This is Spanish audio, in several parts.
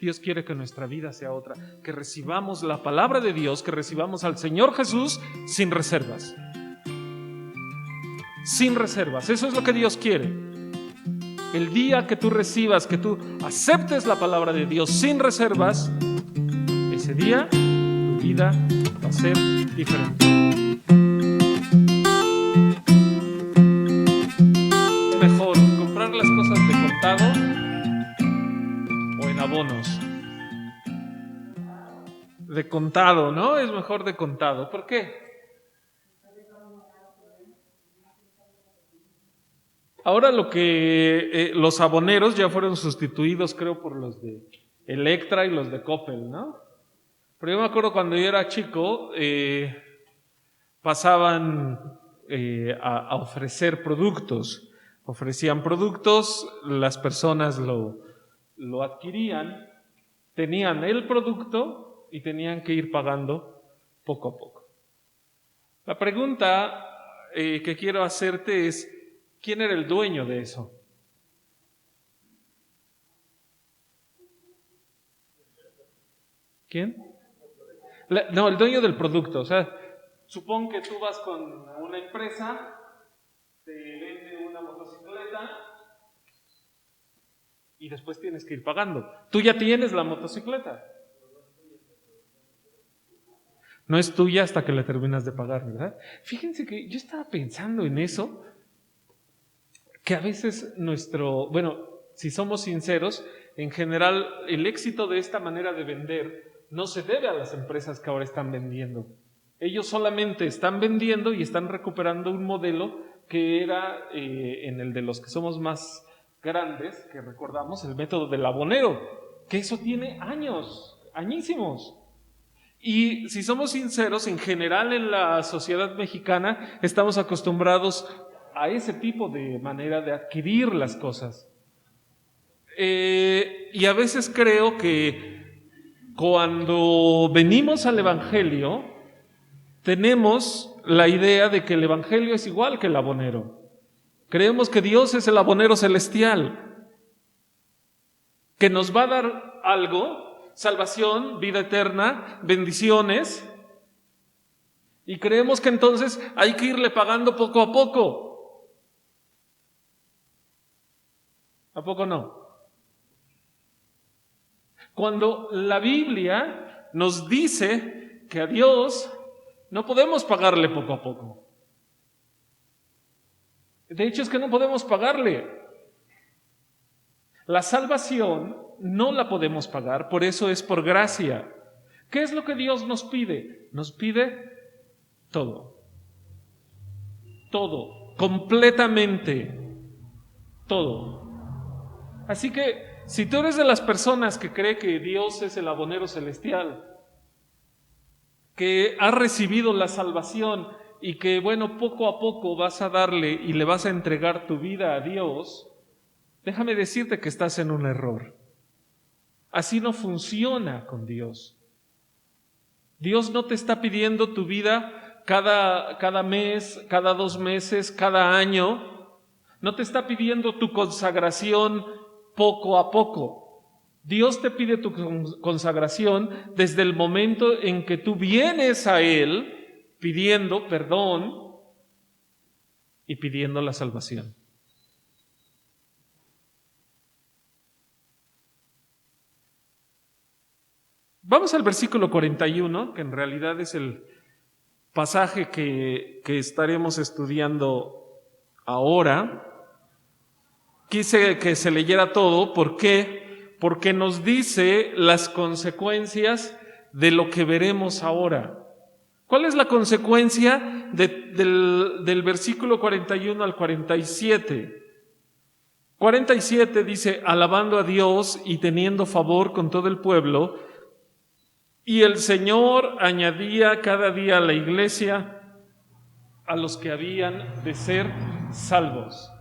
Dios quiere que nuestra vida sea otra, que recibamos la palabra de Dios, que recibamos al Señor Jesús sin reservas. Sin reservas, eso es lo que Dios quiere. El día que tú recibas, que tú aceptes la palabra de Dios sin reservas, ese día tu vida va a ser diferente. Es mejor comprar las cosas de contado o en abonos. De contado, ¿no? Es mejor de contado. ¿Por qué? Ahora los aboneros ya fueron sustituidos, creo, por los de Electra y los de Coppel, ¿no? Pero yo me acuerdo cuando yo era chico, pasaban a ofrecer productos. Ofrecían productos, las personas lo adquirían, tenían el producto y tenían que ir pagando poco a poco. La pregunta que quiero hacerte es, ¿quién era el dueño de eso? ¿Quién? No, el dueño del producto. O sea, supón que tú vas con una empresa, te vende una motocicleta y después tienes que ir pagando. Tú ya tienes la motocicleta. No es tuya hasta que la terminas de pagar, ¿verdad? Fíjense que yo estaba pensando en eso, que a veces si somos sinceros, en general el éxito de esta manera de vender no se debe a las empresas que ahora están vendiendo. Ellos solamente están vendiendo y están recuperando un modelo que era en el de los que somos más grandes, que recordamos, el método del abonero, que eso tiene años, añísimos. Y si somos sinceros, en general en la sociedad mexicana estamos acostumbrados a ese tipo de manera de adquirir las cosas. Y a veces creo que cuando venimos al Evangelio, tenemos la idea de que el Evangelio es igual que el abonero. Creemos que Dios es el abonero celestial, que nos va a dar algo, salvación, vida eterna, bendiciones, y creemos que entonces hay que irle pagando poco a poco. ¿A poco no? Cuando la Biblia nos dice que a Dios no podemos pagarle poco a poco. De hecho, es que no podemos pagarle. La salvación no la podemos pagar, por eso es por gracia. ¿Qué es lo que Dios nos pide? Nos pide todo. Todo, completamente todo. Así que si tú eres de las personas que cree que Dios es el abonero celestial, que ha recibido la salvación y que, poco a poco vas a darle y le vas a entregar tu vida a Dios, déjame decirte que estás en un error. Así no funciona con Dios. Dios no te está pidiendo tu vida cada mes, cada 2 meses, cada año. No te está pidiendo tu consagración poco a poco. Dios te pide tu consagración desde el momento en que tú vienes a Él pidiendo perdón y pidiendo la salvación. Vamos al versículo 41, que en realidad es el pasaje que estaremos estudiando ahora. Quise que se leyera todo. ¿Por qué? Porque nos dice las consecuencias de lo que veremos ahora. ¿Cuál es la consecuencia del versículo 41 al 47? 47 dice, alabando a Dios y teniendo favor con todo el pueblo, y el Señor añadía cada día a la iglesia a los que habían de ser salvos.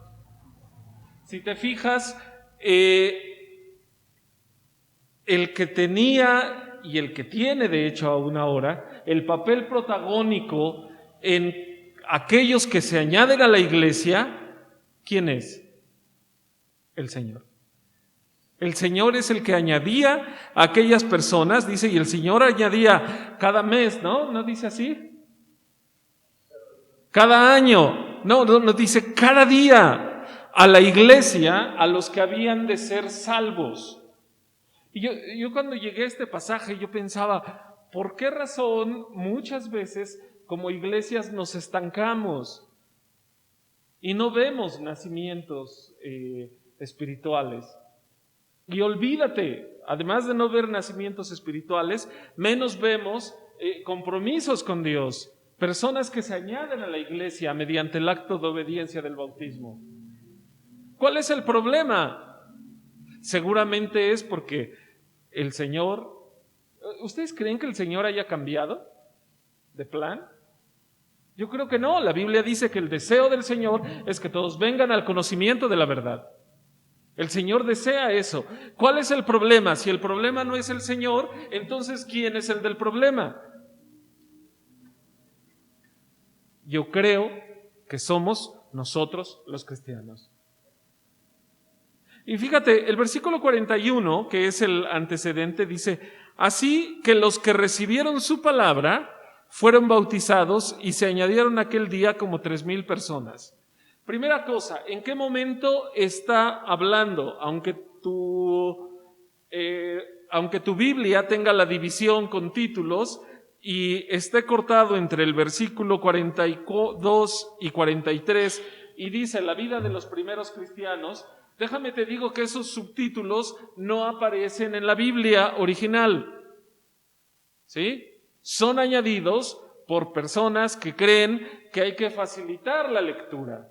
Si te fijas, el que tenía y el que tiene, de hecho, aún ahora, el papel protagónico en aquellos que se añaden a la iglesia, ¿quién es? El Señor. El Señor es el que añadía a aquellas personas, dice, y el Señor añadía cada mes, ¿no? ¿No dice así? Cada año, no, dice cada día a la iglesia, a los que habían de ser salvos. Y yo cuando llegué a este pasaje, yo pensaba, ¿por qué razón muchas veces como iglesias nos estancamos y no vemos nacimientos espirituales? Y olvídate, además de no ver nacimientos espirituales, menos vemos compromisos con Dios, personas que se añaden a la iglesia mediante el acto de obediencia del bautismo. ¿Cuál es el problema? Seguramente es porque el Señor, ¿ustedes creen que el Señor haya cambiado de plan? Yo creo que no. La Biblia dice que el deseo del Señor es que todos vengan al conocimiento de la verdad. El Señor desea eso. ¿Cuál es el problema? Si el problema no es el Señor, entonces ¿quién es el del problema? Yo creo que somos nosotros los cristianos. Y fíjate, el versículo 41, que es el antecedente, dice: así que los que recibieron su palabra fueron bautizados y se añadieron aquel día como 3,000 personas. Primera cosa, ¿en qué momento está hablando? Aunque tu Biblia tenga la división con títulos y esté cortado entre el versículo 42 y 43 y dice la vida de los primeros cristianos, déjame te digo que esos subtítulos no aparecen en la Biblia original. ¿Sí? Son añadidos por personas que creen que hay que facilitar la lectura.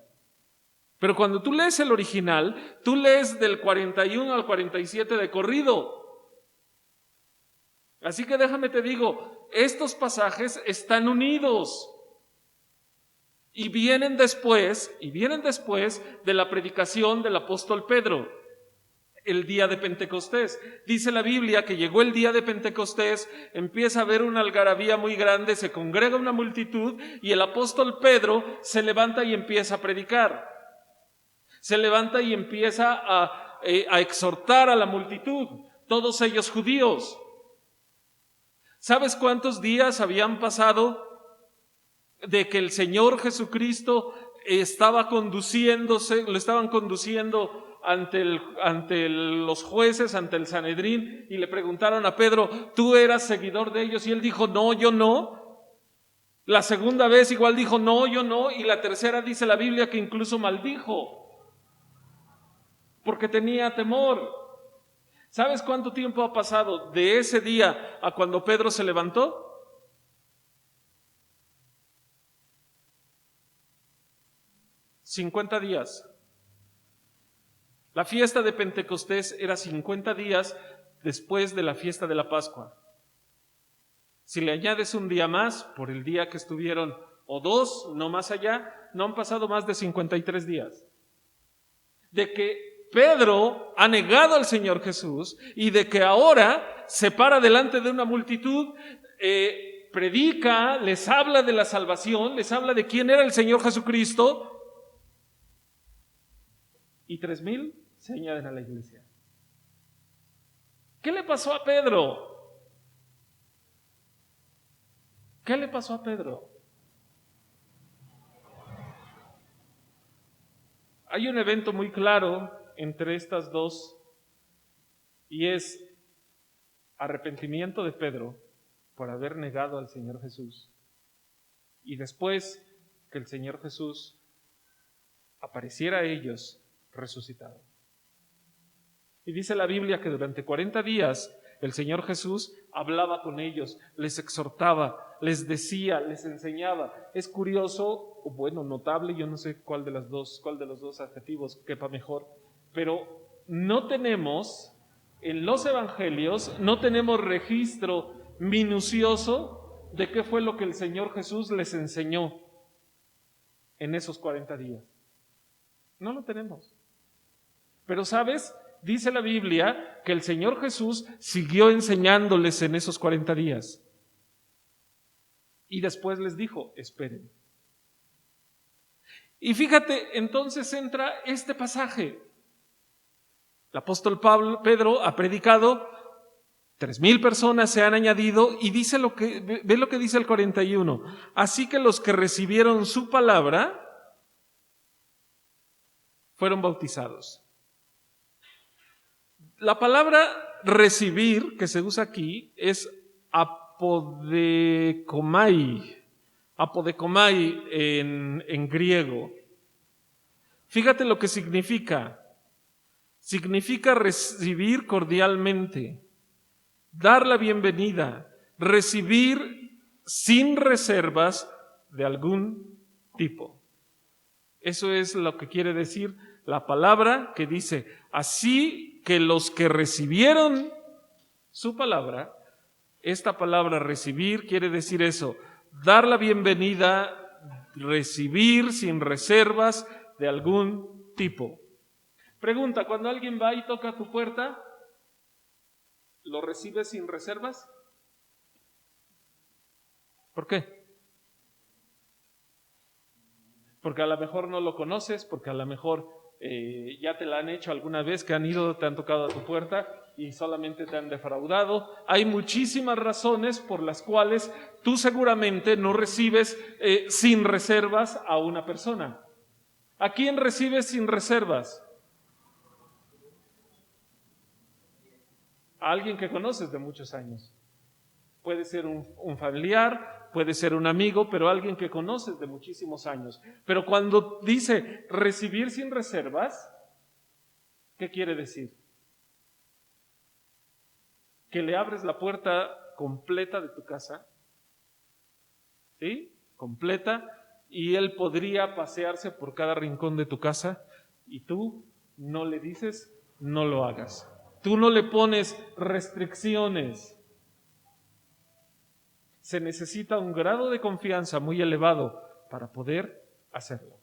Pero cuando tú lees el original, tú lees del 41 al 47 de corrido. Así que déjame te digo, estos pasajes están unidos y vienen después de la predicación del apóstol Pedro, el día de Pentecostés. Dice la Biblia que llegó el día de Pentecostés, empieza a haber una algarabía muy grande, se congrega una multitud y el apóstol Pedro se levanta y empieza a predicar. Se levanta y empieza a exhortar a la multitud, todos ellos judíos. ¿Sabes cuántos días habían pasado de que el Señor Jesucristo lo estaban conduciendo ante los jueces, ante el Sanedrín, y le preguntaron a Pedro: ¿tú eras seguidor de ellos? Y él dijo: no, yo no. La segunda vez igual dijo: no, yo no. Y la tercera dice la Biblia que incluso maldijo, porque tenía temor. ¿Sabes cuánto tiempo ha pasado de ese día a cuando Pedro se levantó? 50 días. La fiesta de Pentecostés era 50 días después de la fiesta de la Pascua. Si le añades un día más, por el día que estuvieron, o dos, no más allá, no han pasado más de 53 días. De que Pedro ha negado al Señor Jesús y de que ahora se para delante de una multitud, predica, les habla de la salvación, les habla de quién era el Señor Jesucristo, y 3,000 se añaden a la iglesia. ¿Qué le pasó a Pedro? ¿Qué le pasó a Pedro? Hay un evento muy claro entre estas dos y es arrepentimiento de Pedro por haber negado al Señor Jesús, y después que el Señor Jesús apareciera a ellos resucitado. Y dice la Biblia que durante 40 días el Señor Jesús hablaba con ellos, les exhortaba, les decía, les enseñaba. Es curioso, o bueno, notable, yo no sé cuál de los dos adjetivos quepa mejor, pero no tenemos, en los evangelios, no tenemos registro minucioso de qué fue lo que el Señor Jesús les enseñó en esos 40 días. No lo tenemos. Pero ¿sabes? Dice la Biblia que el Señor Jesús siguió enseñándoles en esos 40 días. Y después les dijo: esperen. Y fíjate, entonces entra este pasaje. El apóstol Pedro ha predicado, 3,000 personas se han añadido y ve lo que dice el 41. Así que los que recibieron su palabra fueron bautizados. La palabra recibir que se usa aquí es apodekomai en griego. Fíjate lo que significa. Significa recibir cordialmente, dar la bienvenida, recibir sin reservas de algún tipo. Eso es lo que quiere decir la palabra que dice, así que los que recibieron su palabra, esta palabra recibir quiere decir eso, dar la bienvenida, recibir sin reservas de algún tipo. Pregunta, cuando alguien va y toca tu puerta, ¿lo recibes sin reservas? ¿Por qué? Porque a lo mejor no lo conoces, porque a lo mejor ya te la han hecho alguna vez, que te han tocado a tu puerta y solamente te han defraudado. Hay muchísimas razones por las cuales tú seguramente no recibes sin reservas a una persona. ¿A quién recibes sin reservas? A alguien que conoces de muchos años. Puede ser un familiar, puede ser un amigo, pero alguien que conoces de muchísimos años. Pero cuando dice recibir sin reservas, ¿qué quiere decir? Que le abres la puerta completa de tu casa, ¿sí? Completa, y él podría pasearse por cada rincón de tu casa y tú no le dices, no lo hagas. Tú no le pones restricciones. Se necesita un grado de confianza muy elevado para poder hacerlo.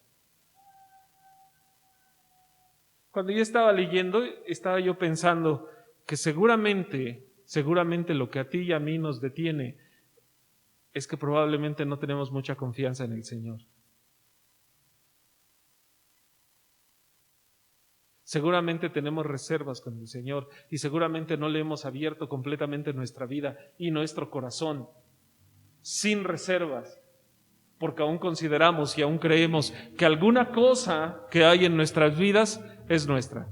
Cuando yo estaba leyendo, estaba yo pensando que seguramente lo que a ti y a mí nos detiene es que probablemente no tenemos mucha confianza en el Señor. Seguramente tenemos reservas con el Señor y seguramente no le hemos abierto completamente nuestra vida y nuestro corazón sin reservas, porque aún consideramos y aún creemos que alguna cosa que hay en nuestras vidas es nuestra.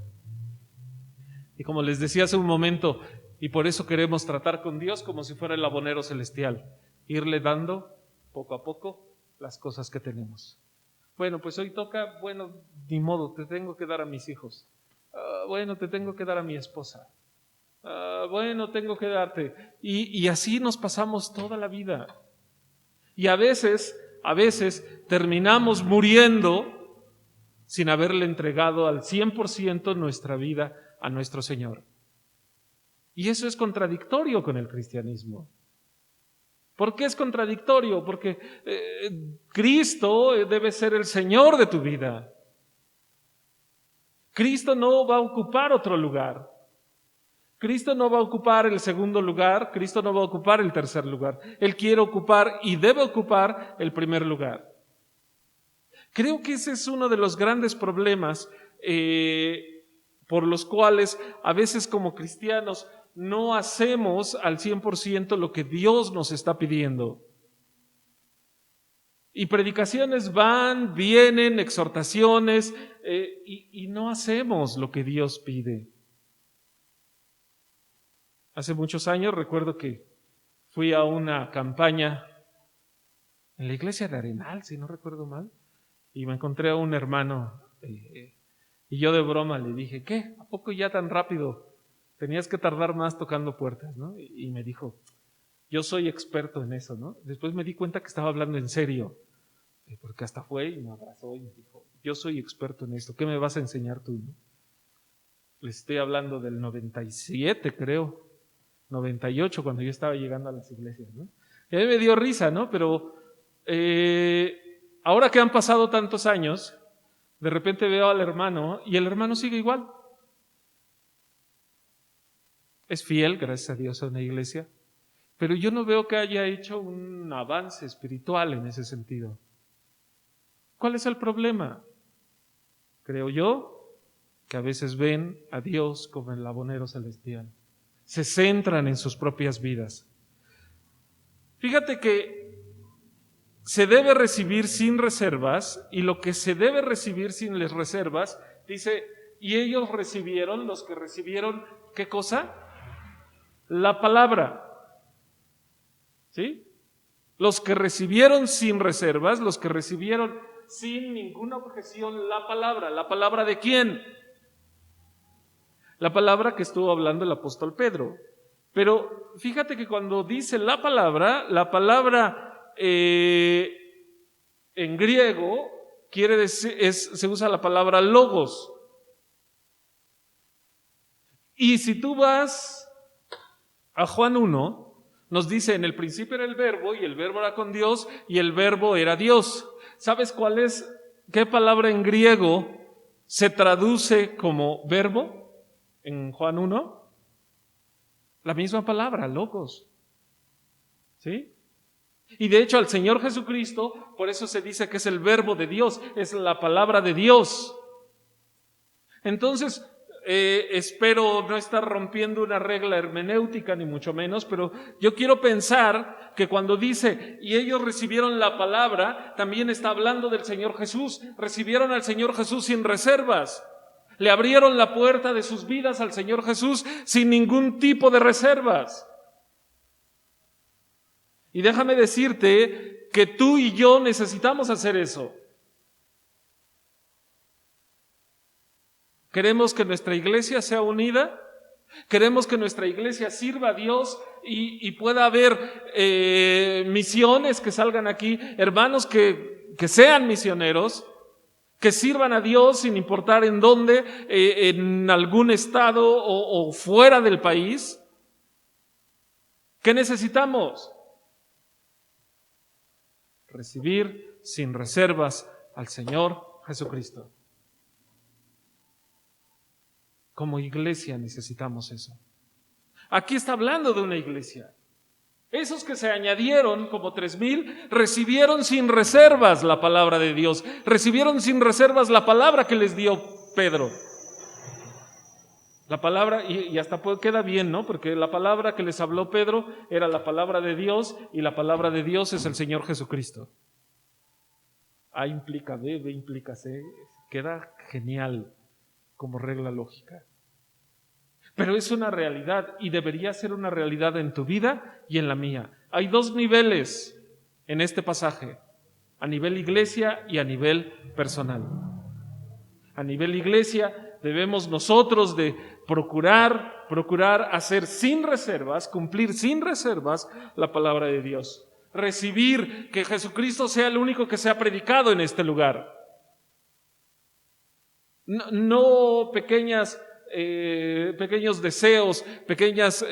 Y como les decía hace un momento, y por eso queremos tratar con Dios como si fuera el abonero celestial, irle dando poco a poco las cosas que tenemos. Bueno, pues hoy toca, ni modo, te tengo que dar a mis hijos. Bueno, te tengo que dar a mi esposa. Bueno, tengo que darte. Y así nos pasamos toda la vida. Y a veces terminamos muriendo sin haberle entregado al 100% nuestra vida a nuestro Señor. Y eso es contradictorio con el cristianismo. ¿Por qué es contradictorio? Porque Cristo debe ser el Señor de tu vida. Cristo no va a ocupar otro lugar. Cristo no va a ocupar el segundo lugar, Cristo no va a ocupar el tercer lugar. Él quiere ocupar y debe ocupar el primer lugar. Creo que ese es uno de los grandes problemas por los cuales a veces como cristianos no hacemos al 100% lo que Dios nos está pidiendo. Y predicaciones van, vienen, exhortaciones, y no hacemos lo que Dios pide. Hace muchos años recuerdo que fui a una campaña en la iglesia de Arenal, si no recuerdo mal, y me encontré a un hermano y yo de broma le dije, ¿qué? ¿A poco ya tan rápido? Tenías que tardar más tocando puertas, ¿no? Y me dijo, yo soy experto en eso, ¿no? Después me di cuenta que estaba hablando en serio, porque hasta fue y me abrazó y me dijo, yo soy experto en esto, ¿qué me vas a enseñar tú, no? Les estoy hablando del 97, creo. 98, cuando yo estaba llegando a las iglesias, ¿no? Y a mí me dio risa, ¿no? Pero ahora que han pasado tantos años, de repente veo al hermano y el hermano sigue igual. Es fiel, gracias a Dios, a una iglesia, pero yo no veo que haya hecho un avance espiritual en ese sentido. ¿Cuál es el problema? Creo yo que a veces ven a Dios como el abonero celestial. Se centran en sus propias vidas. Fíjate que se debe recibir sin reservas, y lo que se debe recibir sin las reservas, dice, y ellos recibieron, los que recibieron, ¿qué cosa? La palabra. ¿Sí? Los que recibieron sin reservas, los que recibieron sin ninguna objeción la palabra. ¿La palabra de quién? La palabra que estuvo hablando el apóstol Pedro. Pero fíjate que cuando dice la palabra en griego quiere decir, se usa la palabra logos. Y si tú vas a Juan 1, nos dice, en el principio era el verbo, y el verbo era con Dios, y el verbo era Dios. ¿Sabes qué palabra en griego se traduce como verbo en Juan 1? La misma palabra, logos. ¿Sí? Y de hecho al Señor Jesucristo, por eso se dice que es el verbo de Dios, es la palabra de Dios. Entonces, espero no estar rompiendo una regla hermenéutica, ni mucho menos, pero yo quiero pensar que cuando dice, y ellos recibieron la palabra, también está hablando del Señor Jesús. Recibieron al Señor Jesús sin reservas. Le abrieron la puerta de sus vidas al Señor Jesús sin ningún tipo de reservas. Y déjame decirte que tú y yo necesitamos hacer eso. Queremos que nuestra iglesia sea unida, queremos que nuestra iglesia sirva a Dios y pueda haber misiones que salgan aquí, hermanos que sean misioneros, que sirvan a Dios sin importar en dónde, en algún estado o fuera del país. ¿Qué necesitamos? Recibir sin reservas al Señor Jesucristo. Como iglesia necesitamos eso. Aquí está hablando de una iglesia. Esos que se añadieron como 3,000 recibieron sin reservas la palabra de Dios. Recibieron sin reservas la palabra que les dio Pedro. La palabra, y hasta queda bien, ¿no? Porque la palabra que les habló Pedro era la palabra de Dios, y la palabra de Dios es el Señor Jesucristo. A implica B, B implica C. Queda genial como regla lógica. Pero es una realidad, y debería ser una realidad en tu vida y en la mía. Hay 2 niveles en este pasaje: a nivel iglesia y a nivel personal. A nivel iglesia debemos nosotros de procurar hacer sin reservas, cumplir sin reservas la palabra de Dios. Recibir que Jesucristo sea el único que sea predicado en este lugar. No pequeños deseos, pequeñas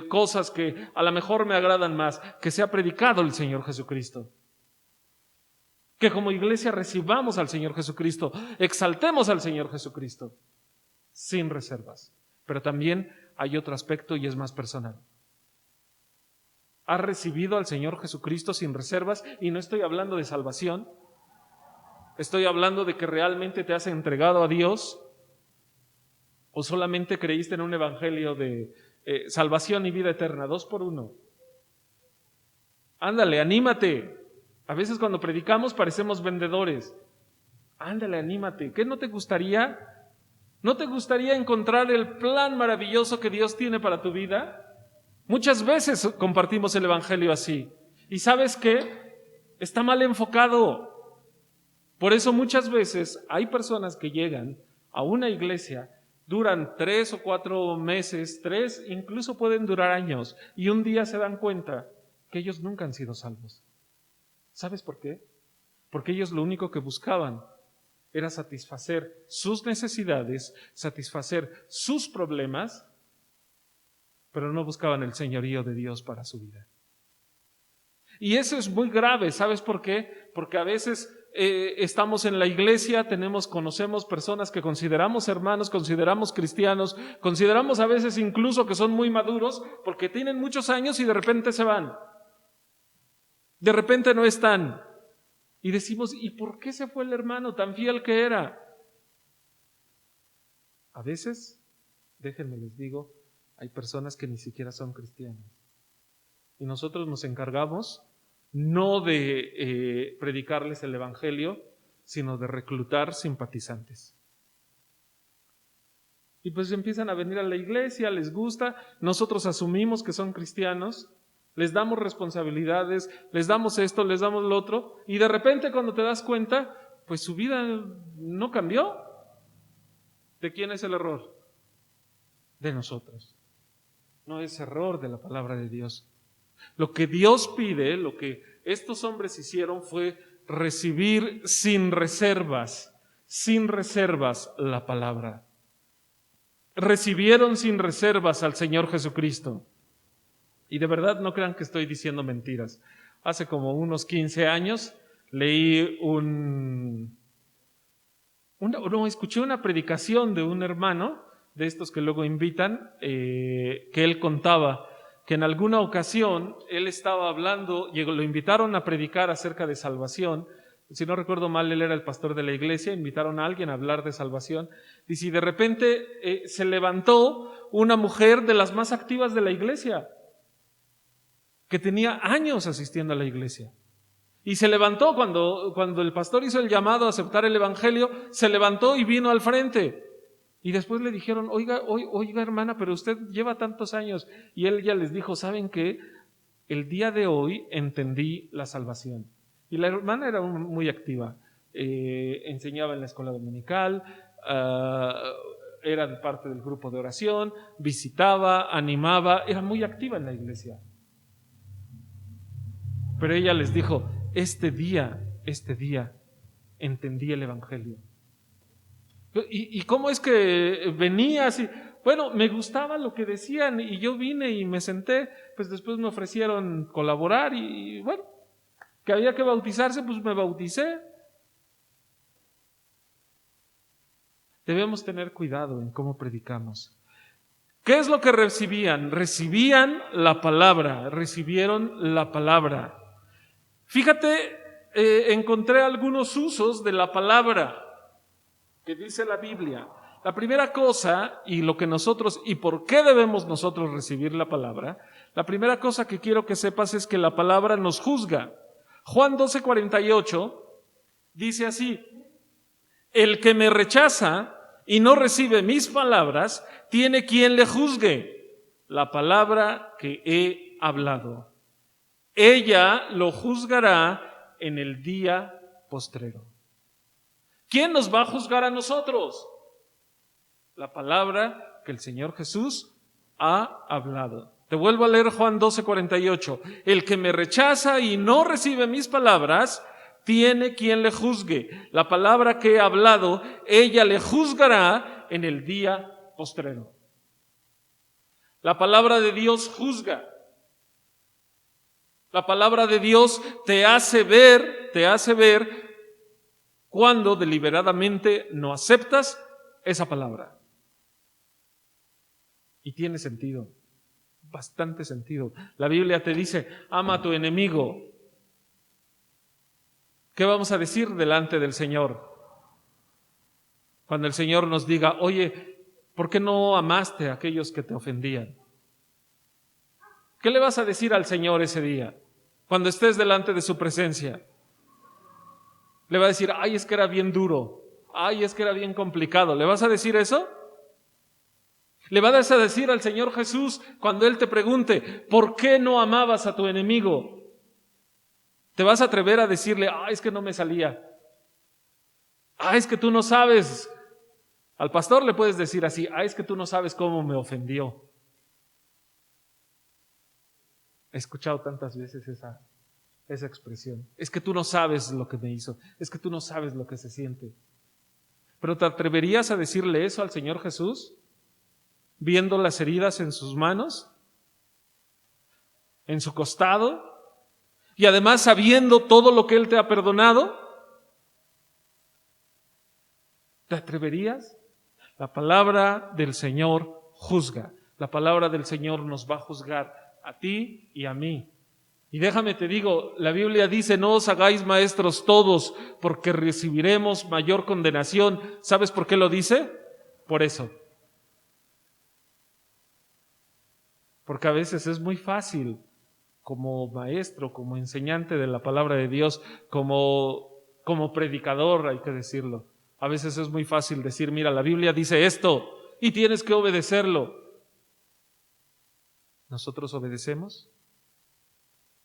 cosas que a lo mejor me agradan más, que sea predicado el Señor Jesucristo. Que como iglesia recibamos al Señor Jesucristo, exaltemos al Señor Jesucristo, sin reservas. Pero también hay otro aspecto, y es más personal. ¿Has recibido al Señor Jesucristo sin reservas? Y no estoy hablando de salvación. Estoy hablando de que realmente te has entregado a Dios, o solamente creíste en un evangelio de salvación y vida eterna, 2 por 1. Ándale, anímate. A veces cuando predicamos parecemos vendedores. Ándale, anímate. ¿Qué no te gustaría? ¿No te gustaría encontrar el plan maravilloso que Dios tiene para tu vida? Muchas veces compartimos el evangelio así. ¿Y sabes qué? Está mal enfocado. Por eso muchas veces hay personas que llegan a una iglesia, duran 3 o 4 meses, 3, incluso pueden durar años, y un día se dan cuenta que ellos nunca han sido salvos. ¿Sabes por qué? Porque ellos lo único que buscaban era satisfacer sus necesidades, satisfacer sus problemas, pero no buscaban el señorío de Dios para su vida. Y eso es muy grave. ¿Sabes por qué? Porque a veces estamos en la iglesia, conocemos personas que consideramos hermanos, consideramos cristianos, consideramos a veces incluso que son muy maduros porque tienen muchos años y de repente se van. De repente no están. Y decimos, ¿y por qué se fue el hermano tan fiel que era? a veces, déjenme les digo, hay personas que ni siquiera son cristianas. Y nosotros nos encargamos no de predicarles el evangelio, sino de reclutar simpatizantes. Y pues empiezan a venir a la iglesia, les gusta, nosotros asumimos que son cristianos, les damos responsabilidades, les damos esto, les damos lo otro, y de repente cuando te das cuenta, pues su vida no cambió. ¿De quién es el error? De nosotros. No es error de la palabra de Dios. Lo que Dios pide, lo que estos hombres hicieron fue recibir sin reservas la palabra. Recibieron sin reservas al Señor Jesucristo. Y de verdad no crean que estoy diciendo mentiras. Hace como unos 15 años leí escuché una predicación de un hermano, de estos que luego invitan, que él contaba que en alguna ocasión él estaba hablando, lo invitaron a predicar acerca de salvación. Si no recuerdo mal, él era el pastor de la iglesia, invitaron a alguien a hablar de salvación. Dice, y de repente se levantó una mujer de las más activas de la iglesia, que tenía años asistiendo a la iglesia. Y se levantó cuando el pastor hizo el llamado a aceptar el evangelio, se levantó y vino al frente. Y después le dijeron, oiga hermana, pero usted lleva tantos años. Y él ya les dijo, ¿saben qué? El día de hoy entendí la salvación. Y la hermana era muy activa. Enseñaba en la escuela dominical, era parte del grupo de oración, visitaba, animaba, era muy activa en la iglesia. Pero ella les dijo, este día, entendí el evangelio. ¿Y cómo es que venía así? Bueno, me gustaba lo que decían y yo vine y me senté, pues después me ofrecieron colaborar y bueno, que había que bautizarse, pues me bauticé. Debemos tener cuidado en cómo predicamos. ¿Qué es lo que recibían? Recibían la palabra, recibieron la palabra. Fíjate, encontré algunos usos de la palabra que dice la Biblia. La primera cosa, y por qué debemos nosotros recibir la palabra, la primera cosa que quiero que sepas es que la palabra nos juzga. Juan 12:48 dice así, el que me rechaza y no recibe mis palabras, tiene quien le juzgue la palabra que he hablado. Ella lo juzgará en el día postrero. ¿Quién nos va a juzgar a nosotros? La palabra que el Señor Jesús ha hablado. Te vuelvo a leer Juan 12:48. El que me rechaza y no recibe mis palabras, tiene quien le juzgue. La palabra que he hablado, ella le juzgará en el día postrero. La palabra de Dios juzga. La palabra de Dios te hace ver cuando deliberadamente no aceptas esa palabra. Y tiene sentido, bastante sentido. La Biblia te dice, ama a tu enemigo. ¿Qué vamos a decir delante del Señor? Cuando el Señor nos diga, oye, ¿por qué no amaste a aquellos que te ofendían? ¿Qué le vas a decir al Señor ese día? Cuando estés delante de su presencia. Le va a decir, ay, es que era bien duro. Ay, es que era bien complicado. ¿Le vas a decir eso? ¿Le vas a decir al Señor Jesús cuando Él te pregunte, ¿por qué no amabas a tu enemigo? ¿Te vas a atrever a decirle, ay, es que no me salía? Ay, es que tú no sabes. Al pastor le puedes decir así, ay, es que tú no sabes cómo me ofendió. He escuchado tantas veces esa expresión. Es que tú no sabes lo que me hizo. Es que tú no sabes lo que se siente. ¿Pero te atreverías a decirle eso al Señor Jesús? Viendo las heridas en sus manos, en su costado, y además sabiendo todo lo que Él te ha perdonado. ¿Te atreverías? La palabra del Señor juzga. La palabra del Señor nos va a juzgar a ti y a mí. Y déjame te digo, la Biblia dice, no os hagáis maestros todos, porque recibiremos mayor condenación. ¿Sabes por qué lo dice? Por eso, porque a veces es muy fácil, como maestro, como enseñante de la palabra de Dios, como predicador, hay que decirlo. A veces es muy fácil decir, mira, la Biblia dice esto y tienes que obedecerlo. ¿Nosotros obedecemos?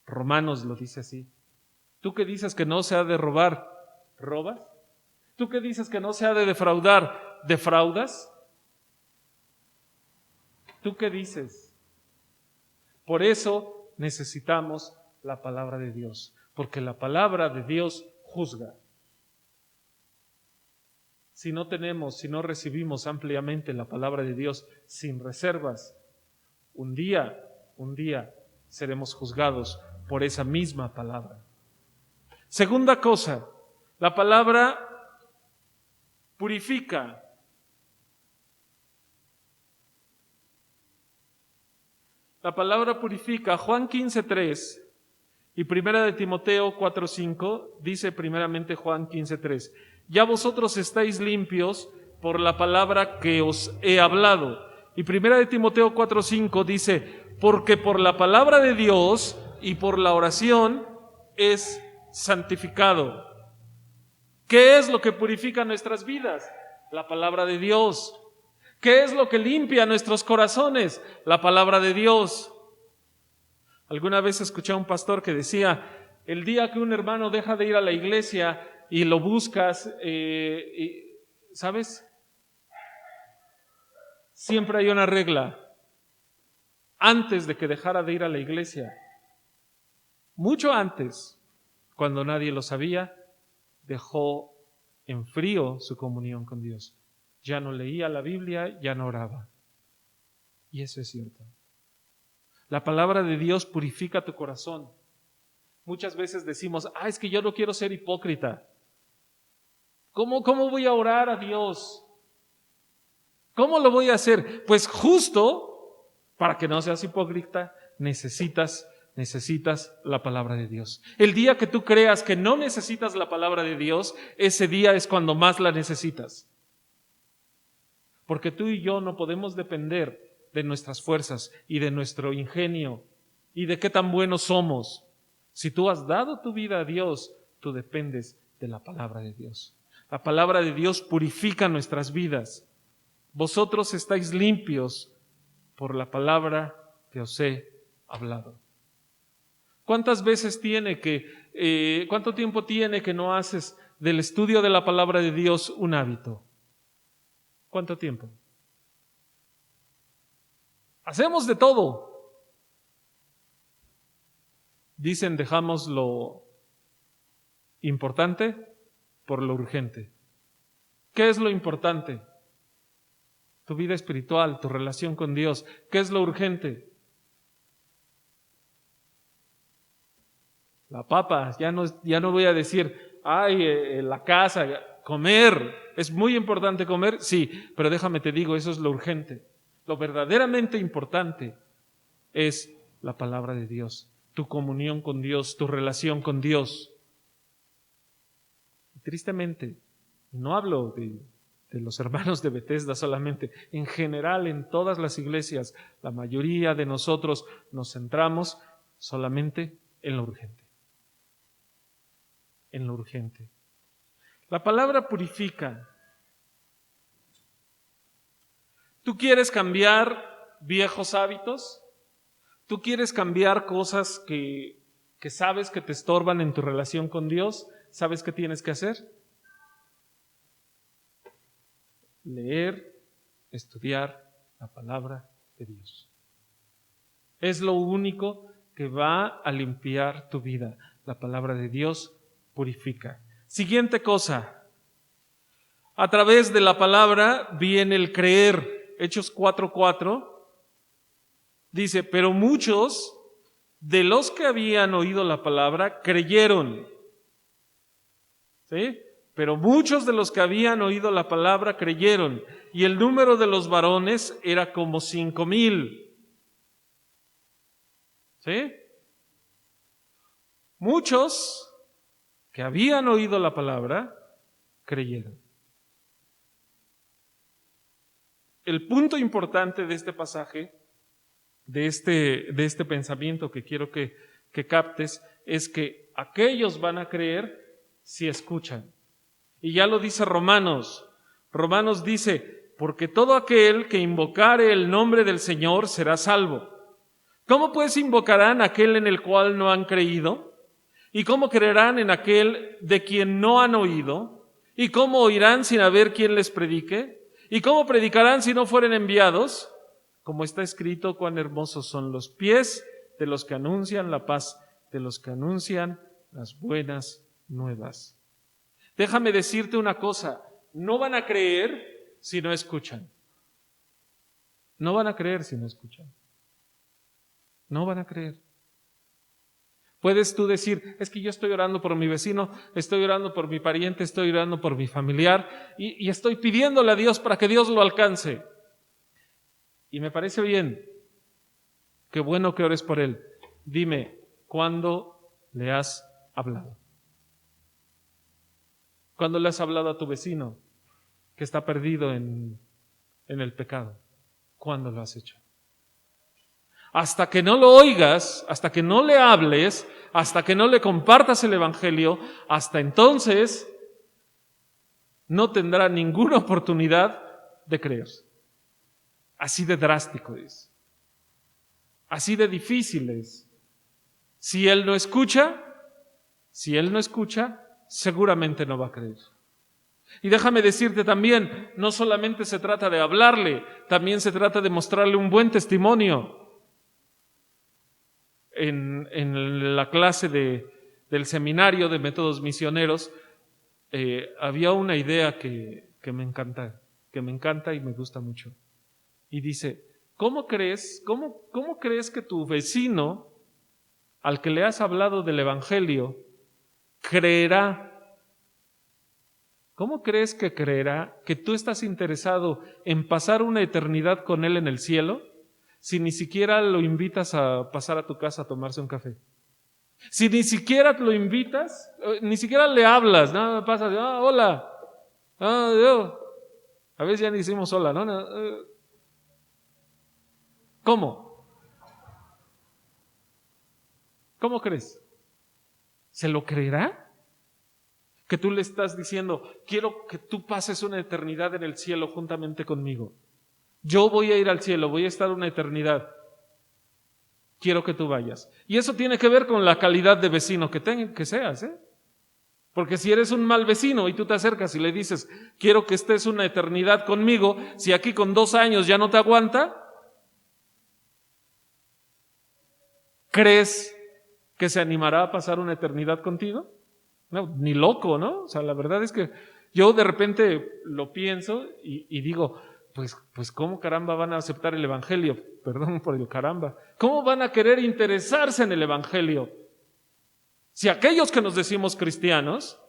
Romanos lo dice así. ¿Tú que dices que no se ha de robar, robas? ¿Tú que dices que no se ha de defraudar, defraudas? ¿Tú qué dices? Por eso necesitamos la palabra de Dios, porque la palabra de Dios juzga. Si no recibimos ampliamente la palabra de Dios sin reservas, un día seremos juzgados por esa misma palabra. Segunda cosa, la palabra purifica. La palabra purifica. Juan 15:3 y Primera de Timoteo 4:5 dice primeramente Juan 15:3. Ya vosotros estáis limpios por la palabra que os he hablado. Y Primera de Timoteo 4:5 dice, porque por la palabra de Dios y por la oración es santificado. ¿Qué es lo que purifica nuestras vidas? La palabra de Dios. ¿Qué es lo que limpia nuestros corazones? La palabra de Dios. Alguna vez escuché a un pastor que decía, el día que un hermano deja de ir a la iglesia y lo buscas, ¿sabes? Siempre hay una regla. Antes de que dejara de ir a la iglesia, mucho antes, cuando nadie lo sabía, dejó en frío su comunión con Dios. Ya no leía la Biblia, ya no oraba. Y eso es cierto. La palabra de Dios purifica tu corazón. Muchas veces decimos, es que yo no quiero ser hipócrita. ¿Cómo voy a orar a Dios? ¿Cómo lo voy a hacer? Pues justo para que no seas hipócrita, necesitas la palabra de Dios. El día que tú creas que no necesitas la palabra de Dios, ese día es cuando más la necesitas. Porque tú y yo no podemos depender de nuestras fuerzas y de nuestro ingenio y de qué tan buenos somos. Si tú has dado tu vida a Dios, tú dependes de la palabra de Dios. La palabra de Dios purifica nuestras vidas. Vosotros estáis limpios por la palabra que os he hablado. ¿Cuánto tiempo tiene que no haces del estudio de la palabra de Dios un hábito? ¿Cuánto tiempo? Hacemos de todo. Dicen, dejamos lo importante por lo urgente. ¿Qué es lo importante? Tu vida espiritual, tu relación con Dios. ¿Qué es lo urgente? La papa, ya no voy a decir, la casa, comer. ¿Es muy importante comer? Sí, pero déjame te digo, eso es lo urgente. Lo verdaderamente importante es la palabra de Dios, tu comunión con Dios, tu relación con Dios. Y tristemente, no hablo de los hermanos de Bethesda solamente, en general en todas las iglesias, la mayoría de nosotros nos centramos solamente en lo urgente. En lo urgente. La palabra purifica. ¿Tú quieres cambiar viejos hábitos? ¿Tú quieres cambiar cosas que sabes que te estorban en tu relación con Dios? ¿Sabes qué tienes que hacer? Leer, estudiar la palabra de Dios. Es lo único que va a limpiar tu vida. La palabra de Dios purifica. Siguiente cosa. A través de la palabra viene el creer. Hechos 4:4 dice, pero muchos de los que habían oído la palabra creyeron. ¿Sí? Pero muchos de los que habían oído la palabra creyeron, y el número de los varones era como 5,000. ¿Sí? Muchos que habían oído la palabra creyeron. El punto importante de este pasaje de este pensamiento que quiero que captes es que aquellos van a creer si escuchan. Y ya lo dice Romanos. Romanos dice, porque todo aquel que invocare el nombre del Señor será salvo. ¿Cómo pues invocarán aquel en el cual no han creído? ¿Y cómo creerán en aquel de quien no han oído? ¿Y cómo oirán sin haber quien les predique? ¿Y cómo predicarán si no fueren enviados? Como está escrito, cuán hermosos son los pies de los que anuncian la paz, de los que anuncian las buenas nuevas. Déjame decirte una cosa, no van a creer si no escuchan. No van a creer si no escuchan. No van a creer. Puedes tú decir, es que yo estoy orando por mi vecino, estoy orando por mi pariente, estoy orando por mi familiar y estoy pidiéndole a Dios para que Dios lo alcance. Y me parece bien, qué bueno que ores por él. Dime, ¿cuándo le has hablado? ¿Cuándo le has hablado a tu vecino que está perdido en el pecado? ¿Cuándo lo has hecho? Hasta que no lo oigas, hasta que no le hables, hasta que no le compartas el Evangelio, hasta entonces no tendrá ninguna oportunidad de creer. Así de drástico es. Así de difícil es. Si él no escucha, seguramente no va a creer. Y déjame decirte también, no solamente se trata de hablarle, también se trata de mostrarle un buen testimonio. En la clase del seminario de métodos misioneros había una idea que me encanta y me gusta mucho. Y dice, ¿cómo crees que tu vecino, al que le has hablado del Evangelio, creerá? ¿Cómo crees que creerá que tú estás interesado en pasar una eternidad con él en el cielo si ni siquiera lo invitas a pasar a tu casa a tomarse un café? Si ni siquiera lo invitas, ni siquiera le hablas, nada, pasas, hola, Dios. A veces ya ni decimos hola, ¿no? ¿Cómo? ¿Cómo crees? ¿Se lo creerá? Que tú le estás diciendo, quiero que tú pases una eternidad en el cielo juntamente conmigo. Yo voy a ir al cielo, voy a estar una eternidad. Quiero que tú vayas. Y eso tiene que ver con la calidad de vecino que seas, ¿eh? Porque si eres un mal vecino y tú te acercas y le dices, quiero que estés una eternidad conmigo, si aquí con 2 años ya no te aguanta, ¿crees que se animará a pasar una eternidad contigo? No, ni loco, ¿no? O sea, la verdad es que yo de repente lo pienso y digo, pues ¿cómo caramba van a aceptar el Evangelio? Perdón por el caramba. ¿Cómo van a querer interesarse en el Evangelio? Si aquellos que nos decimos cristianos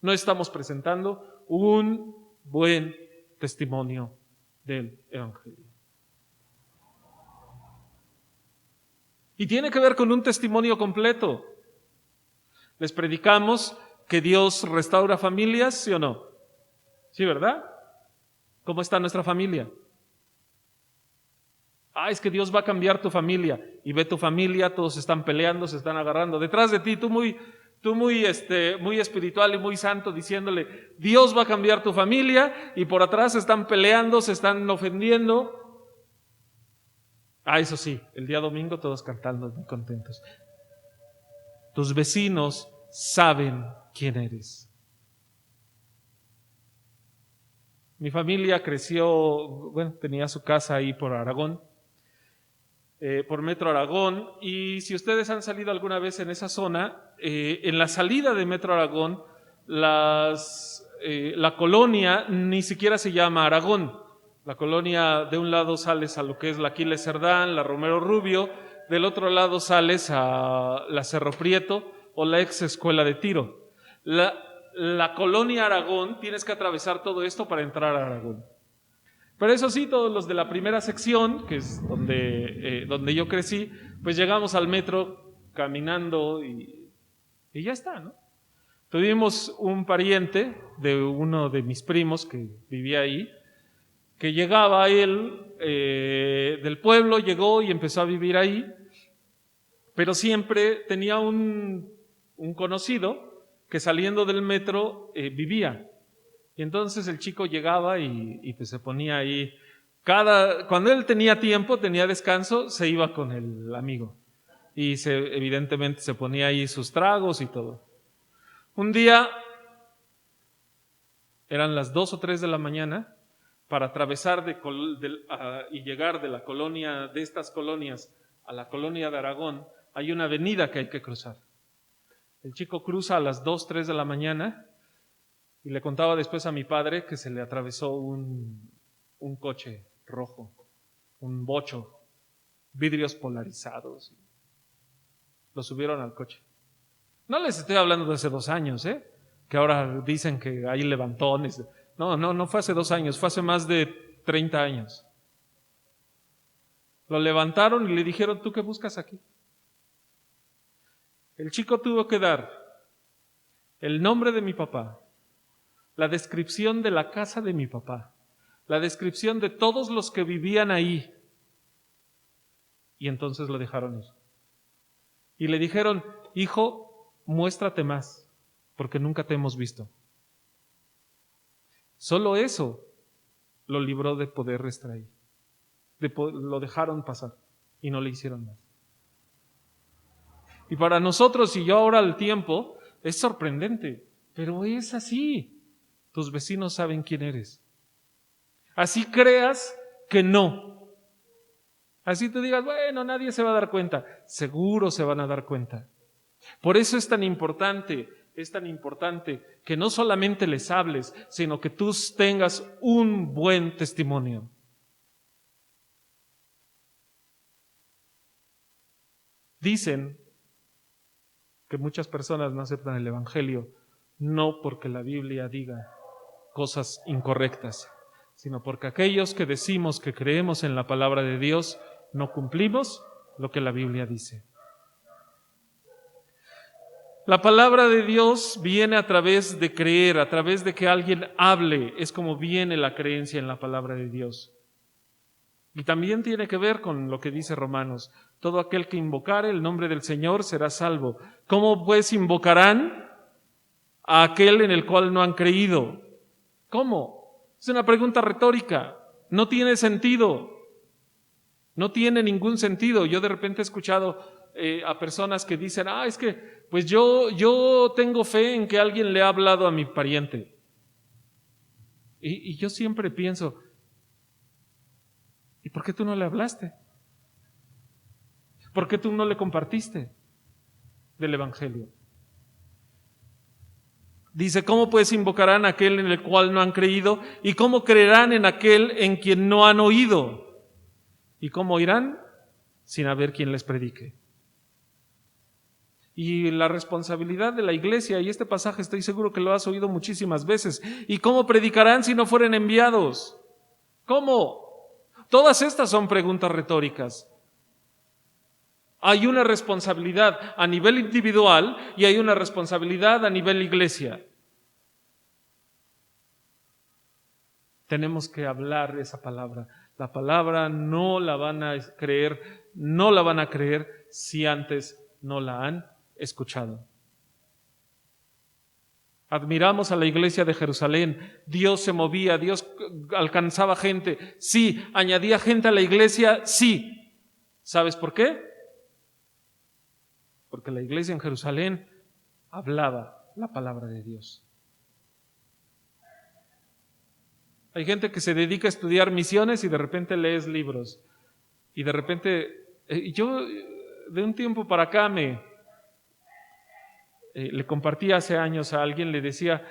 no estamos presentando un buen testimonio del Evangelio. Y tiene que ver con un testimonio completo. Les predicamos que Dios restaura familias, ¿sí o no? Sí, ¿verdad? ¿Cómo está nuestra familia? Es que Dios va a cambiar tu familia. Y ve tu familia, todos están peleando, se están agarrando. Detrás de ti, tú muy espiritual y muy santo, diciéndole, Dios va a cambiar tu familia, y por atrás se están peleando, se están ofendiendo. Eso sí, el día domingo todos cantando muy contentos. Tus vecinos saben quién eres. Mi familia creció, tenía su casa ahí por Aragón, por Metro Aragón, y si ustedes han salido alguna vez en esa zona, en la salida de Metro Aragón, la colonia ni siquiera se llama Aragón. La colonia, de un lado sales a lo que es la Aquiles Cerdán, la Romero Rubio, del otro lado sales a la Cerro Prieto o la ex escuela de tiro. La colonia Aragón, tienes que atravesar todo esto para entrar a Aragón. Pero eso sí, todos los de la primera sección, que es donde yo crecí, pues llegamos al metro caminando y ya está, ¿no? Tuvimos un pariente de uno de mis primos que vivía ahí, que llegaba él del pueblo, llegó y empezó a vivir ahí, pero siempre tenía un conocido que saliendo del metro vivía. Y entonces el chico llegaba y pues se ponía ahí. Cuando él tenía tiempo, tenía descanso, se iba con el amigo. Y evidentemente se ponía ahí sus tragos y todo. Un día, eran las 2 o 3 de la mañana, para atravesar y llegar de la colonia, de estas colonias a la colonia de Aragón, hay una avenida que hay que cruzar. El chico cruza a las 2, 3 de la mañana y le contaba después a mi padre que se le atravesó un coche rojo, un bocho, vidrios polarizados. Lo subieron al coche. No les estoy hablando de hace 2 años, que ahora dicen que hay levantones. No fue hace 2 años, fue hace más de 30 años. Lo levantaron y le dijeron, ¿tú qué buscas aquí? El chico tuvo que dar el nombre de mi papá, la descripción de la casa de mi papá, la descripción de todos los que vivían ahí. Y entonces lo dejaron ir. Y le dijeron, hijo, muéstrate más, porque nunca te hemos visto. Solo eso lo libró de poder estar ahí. Lo dejaron pasar y no le hicieron más. Y para nosotros, y yo ahora al tiempo, es sorprendente, pero es así. Tus vecinos saben quién eres. Así creas que no. Así te digas, bueno, nadie se va a dar cuenta. Seguro se van a dar cuenta. Por eso es tan importante que no solamente les hables, sino que tú tengas un buen testimonio. Dicen que muchas personas no aceptan el Evangelio, no porque la Biblia diga cosas incorrectas, sino porque aquellos que decimos que creemos en la palabra de Dios, no cumplimos lo que la Biblia dice. La palabra de Dios viene a través de creer, a través de que alguien hable, es como viene la creencia en la palabra de Dios. Y también tiene que ver con lo que dice Romanos, todo aquel que invocare el nombre del Señor será salvo. ¿Cómo pues invocarán a aquel en el cual no han creído? ¿Cómo? Es una pregunta retórica, no tiene sentido, no tiene ningún sentido. Yo de repente he escuchado a personas que dicen, es que pues yo tengo fe en que alguien le ha hablado a mi pariente. Y yo siempre pienso, ¿y por qué tú no le hablaste? ¿Por qué tú no le compartiste del Evangelio? Dice, ¿cómo pues invocarán a aquel en el cual no han creído? ¿Y cómo creerán en aquel en quien no han oído? ¿Y cómo oirán? Sin haber quien les predique. Y la responsabilidad de la iglesia, y este pasaje estoy seguro que lo has oído muchísimas veces. ¿Y cómo predicarán si no fueren enviados? ¿Cómo? Todas estas son preguntas retóricas. Hay una responsabilidad a nivel individual y hay una responsabilidad a nivel iglesia. Tenemos que hablar esa palabra. La palabra no la van a creer si antes no la han escuchado. Admiramos a la iglesia de Jerusalén. Dios se movía, Dios alcanzaba gente. Sí, añadía gente a la iglesia, sí. ¿Sabes por qué? Porque la iglesia en Jerusalén hablaba la palabra de Dios. Hay gente que se dedica a estudiar misiones y de repente lees libros. Y de repente, yo de un tiempo para acá le compartí hace años a alguien, le decía,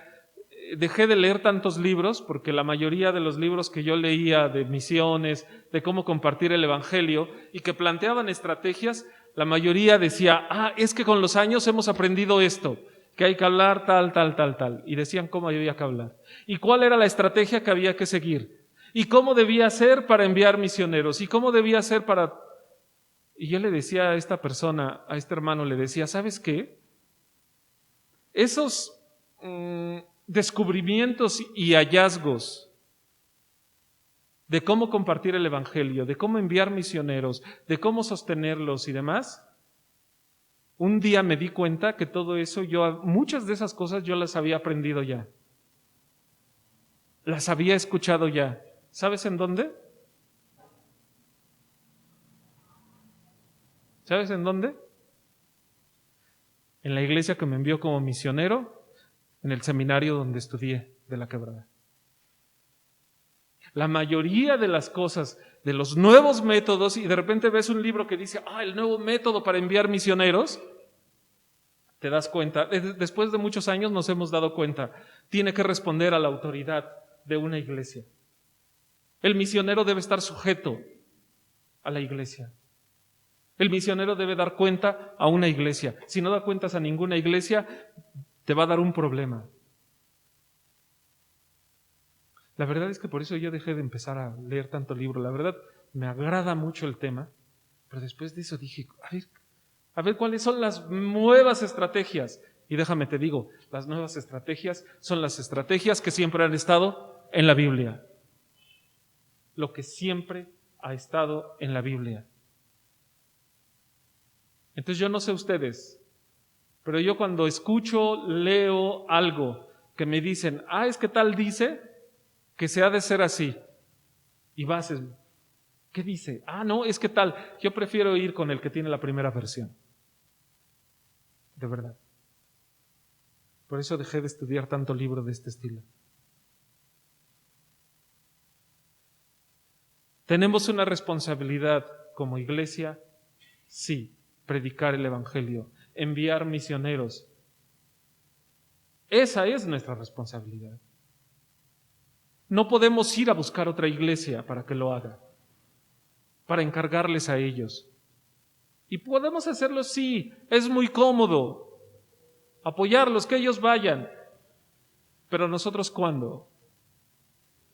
dejé de leer tantos libros porque la mayoría de los libros que yo leía de misiones, de cómo compartir el Evangelio y que planteaban estrategias, la mayoría decía, es que con los años hemos aprendido esto, que hay que hablar tal, y decían cómo había que hablar, y cuál era la estrategia que había que seguir, y cómo debía ser para enviar misioneros, y cómo debía ser para... Y yo le decía a esta persona, a este hermano, le decía, ¿sabes qué? Esos descubrimientos y hallazgos de cómo compartir el Evangelio, de cómo enviar misioneros, de cómo sostenerlos y demás, un día me di cuenta que todo eso, muchas de esas cosas yo las había aprendido ya. Las había escuchado ya. ¿Sabes en dónde? ¿Sabes en dónde? En la iglesia que me envió como misionero, en el seminario donde estudié de La Quebrada. La mayoría de las cosas, de los nuevos métodos, y de repente ves un libro que dice, el nuevo método para enviar misioneros, te das cuenta, después de muchos años nos hemos dado cuenta, tiene que responder a la autoridad de una iglesia. El misionero debe estar sujeto a la iglesia. El misionero debe dar cuenta a una iglesia. Si no da cuentas a ninguna iglesia, te va a dar un problema. La verdad es que por eso yo dejé de empezar a leer tanto libro. La verdad, me agrada mucho el tema, pero después de eso dije, a ver cuáles son las nuevas estrategias. Y déjame te digo, las nuevas estrategias son las estrategias que siempre han estado en la Biblia. Lo que siempre ha estado en la Biblia. Entonces yo no sé ustedes, pero yo cuando escucho, leo algo que me dicen, es que tal dice que se ha de ser así. Y vas, ¿qué dice? No, es que tal. Yo prefiero ir con el que tiene la primera versión. De verdad. Por eso dejé de estudiar tanto libro de este estilo. ¿Tenemos una responsabilidad como iglesia? Sí, predicar el Evangelio, enviar misioneros. Esa es nuestra responsabilidad. No podemos ir a buscar otra iglesia para que lo haga, para encargarles a ellos. Y podemos hacerlo, sí, es muy cómodo, apoyarlos, que ellos vayan. Pero nosotros, ¿cuándo?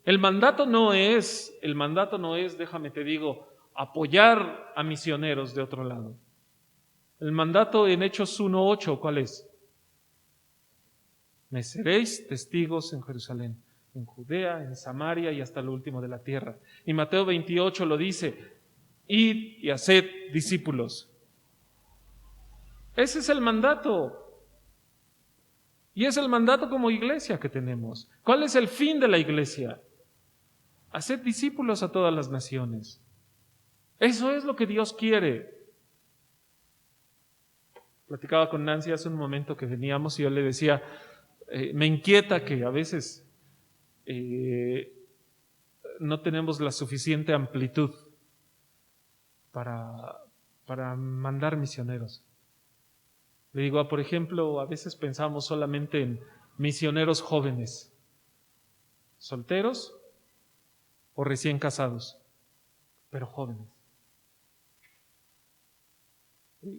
El mandato no es, déjame te digo, apoyar a misioneros de otro lado. El mandato en Hechos 1:8, ¿cuál es? Me seréis testigos en Jerusalén, en Judea, en Samaria y hasta lo último de la tierra. Y Mateo 28 lo dice, id y haced discípulos. Ese es el mandato. Y es el mandato como iglesia que tenemos. ¿Cuál es el fin de la iglesia? Haced discípulos a todas las naciones. Eso es lo que Dios quiere. Platicaba con Nancy hace un momento que veníamos y yo le decía, me inquieta que a veces no tenemos la suficiente amplitud para mandar misioneros. Le digo, por ejemplo, a veces pensamos solamente en misioneros jóvenes, solteros o recién casados, pero jóvenes.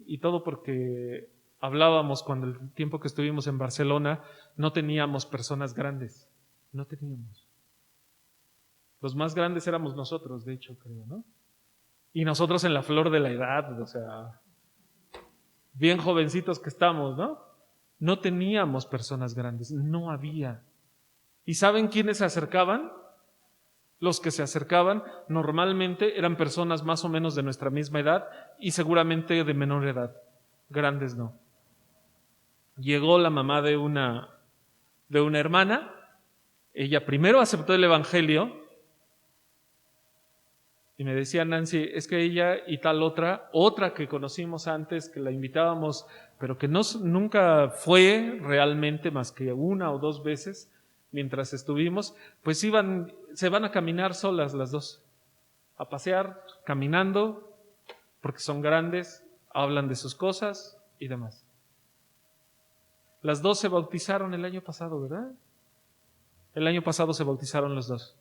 Y todo porque hablábamos cuando el tiempo que estuvimos en Barcelona, no teníamos personas grandes, no teníamos. Los más grandes éramos nosotros, de hecho, creo, ¿no? Y nosotros en la flor de la edad, o sea, bien jovencitos que estamos, ¿no? No teníamos personas grandes, no había. ¿Y saben quiénes se acercaban? Los que se acercaban normalmente eran personas más o menos de nuestra misma edad y seguramente de menor edad, grandes no. Llegó la mamá de una hermana, ella primero aceptó el Evangelio y me decía Nancy, es que ella y tal otra que conocimos antes, que la invitábamos, pero que nunca fue realmente más que una o dos veces mientras estuvimos, pues se van a caminar solas las dos, a pasear, caminando, porque son grandes, hablan de sus cosas y demás. Las dos se bautizaron el año pasado, ¿verdad? El año pasado se bautizaron los dos.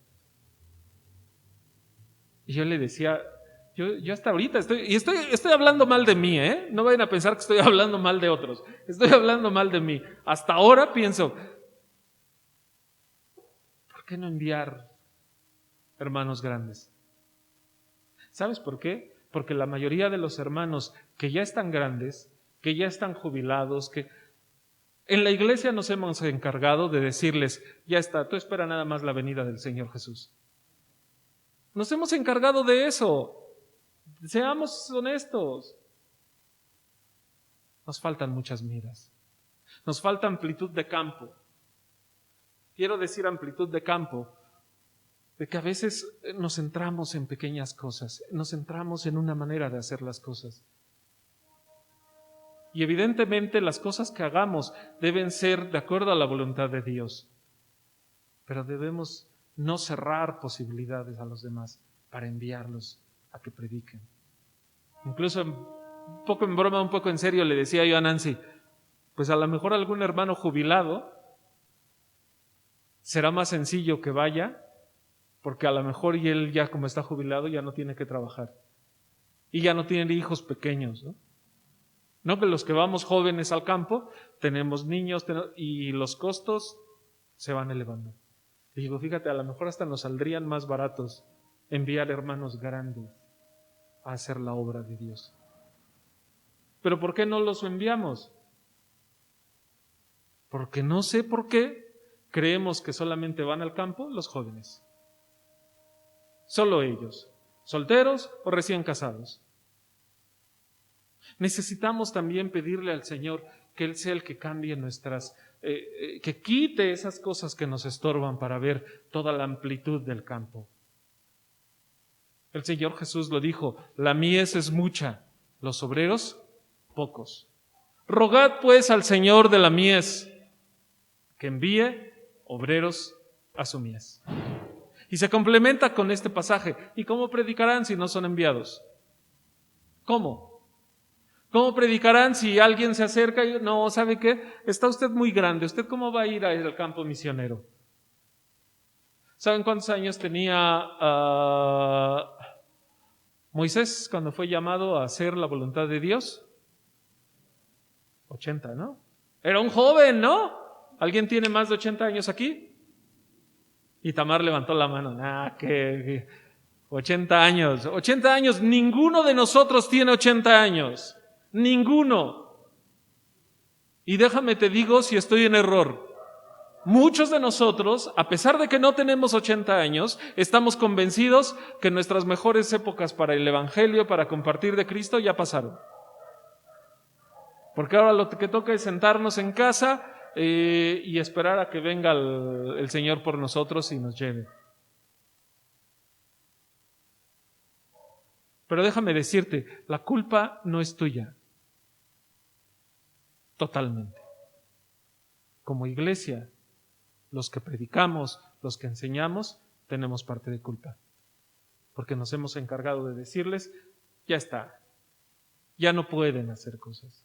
Y yo le decía, yo hasta ahorita estoy hablando mal de mí, ¿eh? No vayan a pensar que estoy hablando mal de otros. Estoy hablando mal de mí. Hasta ahora pienso, ¿por qué no enviar hermanos grandes? ¿Sabes por qué? Porque la mayoría de los hermanos que ya están grandes, que ya están jubilados, que en la iglesia nos hemos encargado de decirles, ya está, tú espera nada más la venida del Señor Jesús. Nos hemos encargado de eso. Seamos honestos. Nos faltan muchas miras. Nos falta amplitud de campo. Quiero decir amplitud de campo, de que a veces nos centramos en pequeñas cosas, nos centramos en una manera de hacer las cosas. Y evidentemente las cosas que hagamos deben ser de acuerdo a la voluntad de Dios. Pero debemos no cerrar posibilidades a los demás para enviarlos a que prediquen. Incluso un poco en broma, un poco en serio, le decía yo a Nancy, pues a lo mejor algún hermano jubilado será más sencillo que vaya, porque a lo mejor y él ya como está jubilado ya no tiene que trabajar. Y ya no tiene hijos pequeños, ¿no? No que los que vamos jóvenes al campo, tenemos niños y los costos se van elevando. Y digo, fíjate, a lo mejor hasta nos saldrían más baratos enviar hermanos grandes a hacer la obra de Dios. Pero ¿por qué no los enviamos? Porque no sé por qué creemos que solamente van al campo los jóvenes. Solo ellos, solteros o recién casados. Necesitamos también pedirle al Señor que Él sea el que cambie que quite esas cosas que nos estorban para ver toda la amplitud del campo. El Señor Jesús lo dijo, la mies es mucha, los obreros pocos. Rogad pues al Señor de la mies que envíe obreros a su mies. Y se complementa con este pasaje. ¿Y cómo predicarán si no son enviados? ¿Cómo? ¿Cómo predicarán si alguien se acerca y no, ¿sabe qué? Está usted muy grande. ¿Usted cómo va a ir al campo misionero? ¿Saben cuántos años tenía Moisés cuando fue llamado a hacer la voluntad de Dios? 80, ¿no? Era un joven, ¿no? ¿Alguien tiene más de 80 años aquí? Y Tamar levantó la mano. 80 años. 80 años. Ninguno de nosotros tiene 80 años. Ninguno. Y déjame te digo si estoy en error. Muchos de nosotros, a pesar de que no tenemos 80 años, estamos convencidos que nuestras mejores épocas para el Evangelio, para compartir de Cristo, ya pasaron. Porque ahora lo que toca es sentarnos en casa y esperar a que venga el Señor por nosotros y nos lleve. Pero déjame decirte, la culpa no es tuya. Totalmente. Como iglesia, los que predicamos, los que enseñamos, tenemos parte de culpa. Porque nos hemos encargado de decirles, ya está, ya no pueden hacer cosas.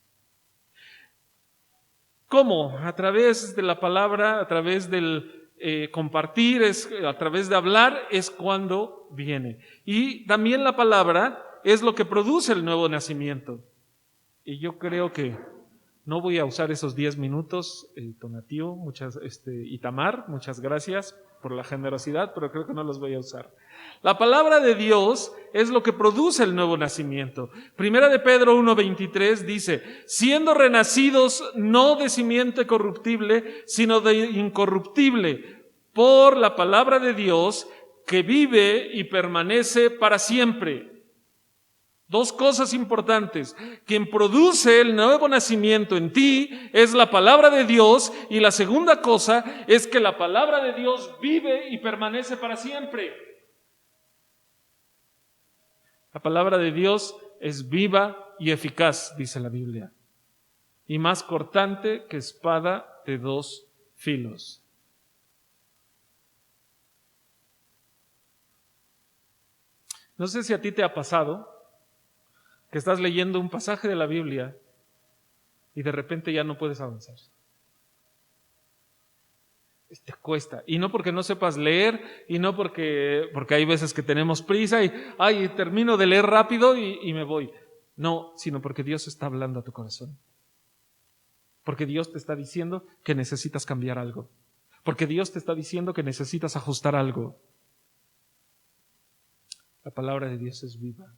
¿Cómo? A través de la palabra, a través del compartir, a través de hablar, es cuando viene. Y también la palabra es lo que produce el nuevo nacimiento. Y yo creo que no voy a usar esos 10 minutos, Tonatiu, y Tamar, muchas gracias por la generosidad, pero creo que no los voy a usar. La palabra de Dios es lo que produce el nuevo nacimiento. Primera de Pedro 1:23 dice, siendo renacidos no de simiente corruptible, sino de incorruptible, por la palabra de Dios que vive y permanece para siempre. Dos cosas importantes. Quien produce el nuevo nacimiento en ti es la palabra de Dios, y la segunda cosa es que la palabra de Dios vive y permanece para siempre. La palabra de Dios es viva y eficaz, dice la Biblia, y más cortante que espada de 2 filos. No sé si a ti te ha pasado que estás leyendo un pasaje de la Biblia y de repente ya no puedes avanzar. Te cuesta. Y no porque no sepas leer, y no porque hay veces que tenemos prisa y termino de leer rápido y me voy. No, sino porque Dios está hablando a tu corazón. Porque Dios te está diciendo que necesitas cambiar algo. Porque Dios te está diciendo que necesitas ajustar algo. La palabra de Dios es viva.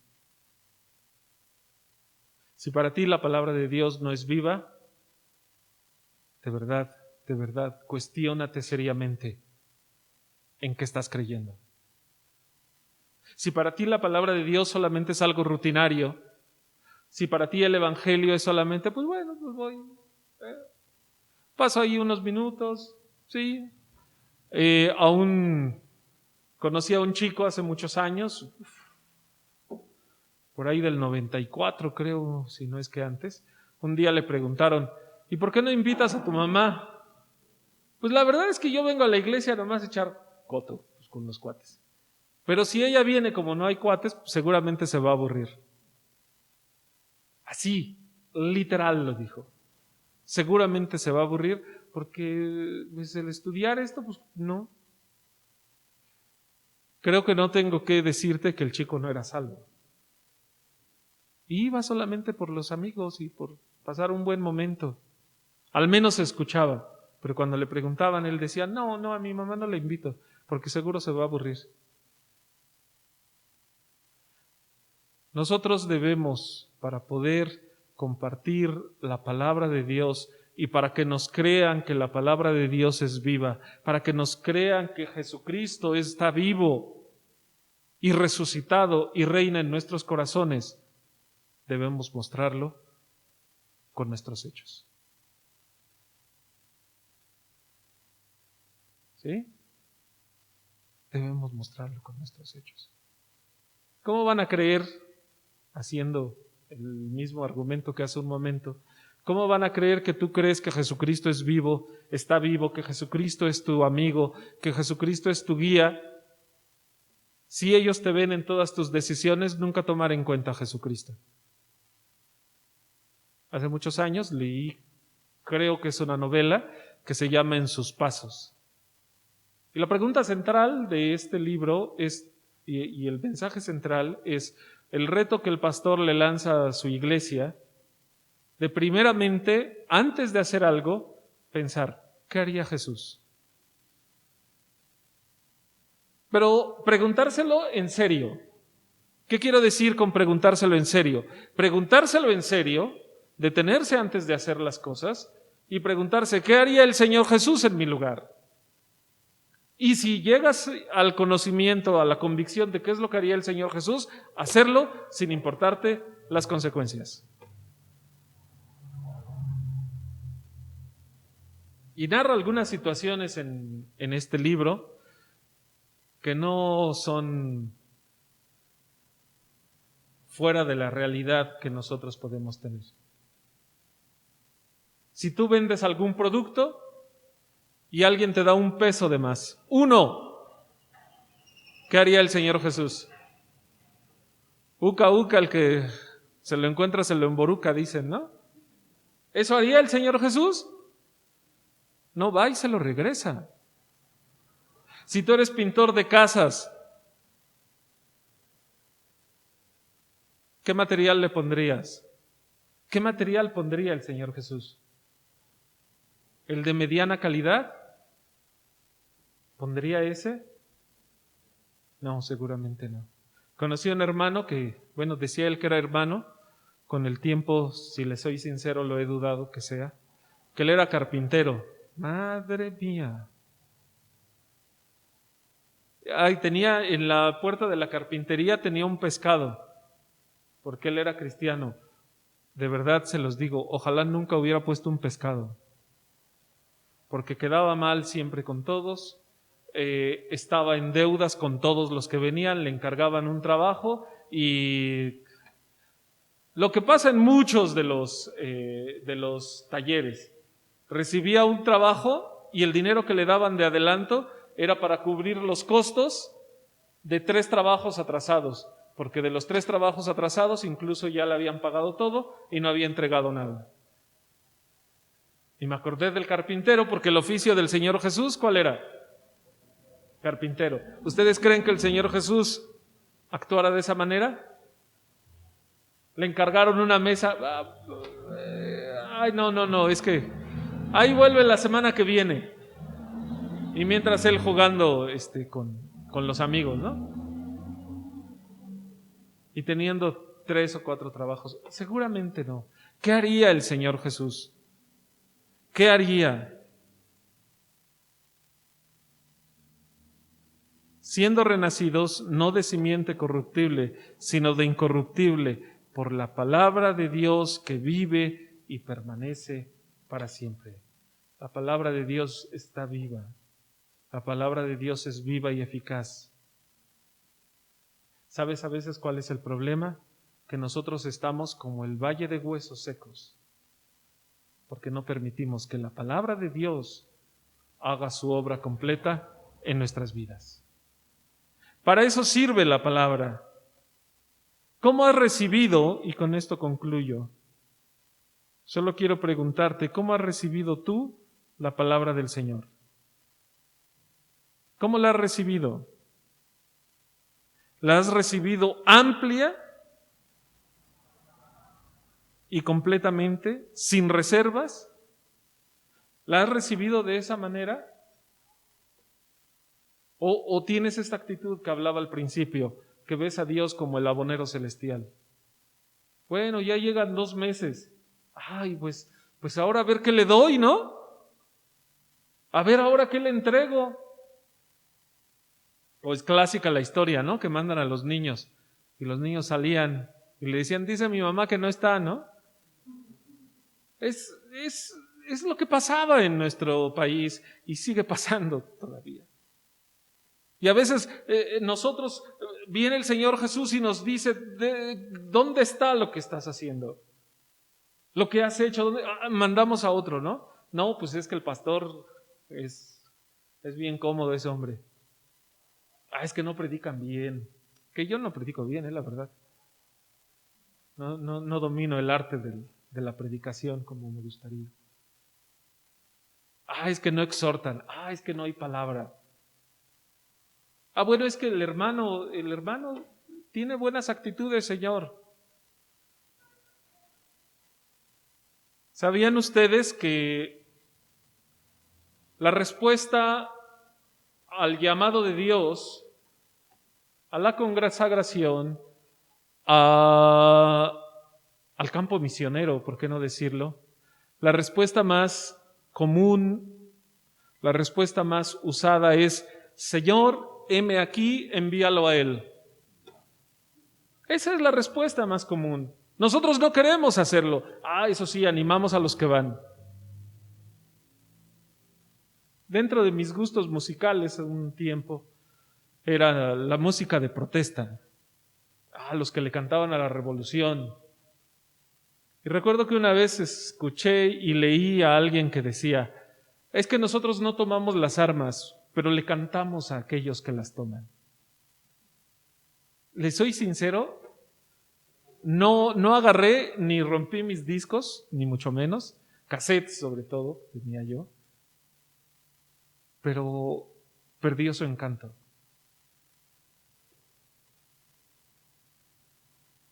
Si para ti la palabra de Dios no es viva, de verdad, cuestiónate seriamente en qué estás creyendo. Si para ti la palabra de Dios solamente es algo rutinario, si para ti el evangelio es solamente, pues bueno, pues voy, paso ahí unos minutos, sí. Conocí a un chico hace muchos años, por ahí del 94 creo, si no es que antes. Un día le preguntaron, ¿y por qué no invitas a tu mamá? Pues la verdad es que yo vengo a la iglesia nomás a echar coto, pues, con los cuates. Pero si ella viene como no hay cuates, pues seguramente se va a aburrir. Así, literal lo dijo. Seguramente se va a aburrir porque pues, el estudiar esto, pues no. Creo que no tengo que decirte que el chico no era salvo. Iba solamente por los amigos y por pasar un buen momento. Al menos se escuchaba. Pero cuando le preguntaban, él decía, no, a mi mamá no la invito, porque seguro se va a aburrir. Nosotros debemos, para poder compartir la palabra de Dios y para que nos crean que la palabra de Dios es viva, para que nos crean que Jesucristo está vivo y resucitado y reina en nuestros corazones, debemos mostrarlo con nuestros hechos. ¿Sí? Debemos mostrarlo con nuestros hechos. ¿Cómo van a creer, haciendo el mismo argumento que hace un momento, cómo van a creer que tú crees que Jesucristo es vivo, está vivo, que Jesucristo es tu amigo, que Jesucristo es tu guía, si ellos te ven en todas tus decisiones nunca tomar en cuenta a Jesucristo? Hace muchos años leí, creo que es una novela que se llama En sus pasos. Y la pregunta central de este libro es, y el mensaje central es el reto que el pastor le lanza a su iglesia de primeramente, antes de hacer algo, pensar, ¿qué haría Jesús? Pero preguntárselo en serio. ¿Qué quiero decir con preguntárselo en serio? Preguntárselo en serio, detenerse antes de hacer las cosas y preguntarse, ¿qué haría el Señor Jesús en mi lugar? Y si llegas al conocimiento, a la convicción de qué es lo que haría el Señor Jesús, hacerlo sin importarte las consecuencias. Y narra algunas situaciones en este libro que no son fuera de la realidad que nosotros podemos tener. Si tú vendes algún producto y alguien te da un peso de más, ¿qué haría el Señor Jesús? Uca, uca, el que se lo encuentra se lo emboruca, dicen, ¿no? ¿Eso haría el Señor Jesús? No, va y se lo regresa. Si tú eres pintor de casas, ¿qué material le pondrías? ¿Qué material pondría el Señor Jesús? ¿El de mediana calidad? ¿Pondría ese? No, seguramente no. Conocí a un hermano que, decía él que era hermano, con el tiempo, si le soy sincero, lo he dudado que sea, que él era carpintero. Madre mía. Tenía en la puerta de la carpintería tenía un pescado, porque él era cristiano. De verdad se los digo, ojalá nunca hubiera puesto un pescado, porque quedaba mal siempre con todos, estaba en deudas con todos los que venían, le encargaban un trabajo y lo que pasa en muchos de los talleres, recibía un trabajo y el dinero que le daban de adelanto era para cubrir los costos de 3 trabajos atrasados, porque de los 3 trabajos atrasados incluso ya le habían pagado todo y no había entregado nada. Y me acordé del carpintero porque el oficio del Señor Jesús, ¿cuál era? Carpintero. ¿Ustedes creen que el Señor Jesús actuara de esa manera? Le encargaron una mesa. Ay, no, es que ahí vuelve la semana que viene. Y mientras él jugando con los amigos, ¿no? Y teniendo 3 o 4 trabajos. Seguramente no. ¿Qué haría el Señor Jesús? ¿Qué haría? siendo renacidos no de simiente corruptible, sino de incorruptible, por la palabra de Dios que vive y permanece para siempre. La palabra de Dios está viva. La palabra de Dios es viva y eficaz. ¿Sabes a veces cuál es el problema? Que nosotros estamos como el valle de huesos secos, porque no permitimos que la palabra de Dios haga su obra completa en nuestras vidas. Para eso sirve la palabra. ¿Cómo has recibido? Y con esto concluyo. Solo quiero preguntarte, ¿cómo has recibido tú la palabra del Señor? ¿Cómo la has recibido? ¿La has recibido amplia y completamente, sin reservas? ¿La has recibido de esa manera? ¿O tienes esta actitud que hablaba al principio, que ves a Dios como el abonero celestial? Bueno, ya llegan 2 meses. Ay, pues ahora a ver qué le doy, ¿no? A ver ahora qué le entrego. O es clásica la historia, ¿no? Que mandan a los niños y los niños salían y le decían, dice mi mamá que no está, ¿no? Es lo que pasaba en nuestro país y sigue pasando todavía. Y a veces nosotros, viene el Señor Jesús y nos dice, ¿dónde está lo que estás haciendo? Lo que has hecho, mandamos a otro, ¿no? No, pues es que el pastor es bien cómodo ese hombre. Es que no predican bien. Que yo no predico bien, la verdad. No domino el arte de la predicación como me gustaría. Es que no exhortan. Es que no hay palabra. Bueno, es que el hermano tiene buenas actitudes, Señor. ¿Sabían ustedes que la respuesta al llamado de Dios, a la consagración, al campo misionero, ¿por qué no decirlo? La respuesta más común, la respuesta más usada es, Señor, heme aquí, envíalo a Él. Esa es la respuesta más común. Nosotros no queremos hacerlo. Eso sí, animamos a los que van. Dentro de mis gustos musicales un tiempo era la música de protesta, los que le cantaban a la revolución. Y recuerdo que una vez escuché y leí a alguien que decía, es que nosotros no tomamos las armas, pero le cantamos a aquellos que las toman. Les soy sincero, no agarré ni rompí mis discos, ni mucho menos, cassettes sobre todo, tenía yo, pero perdió su encanto.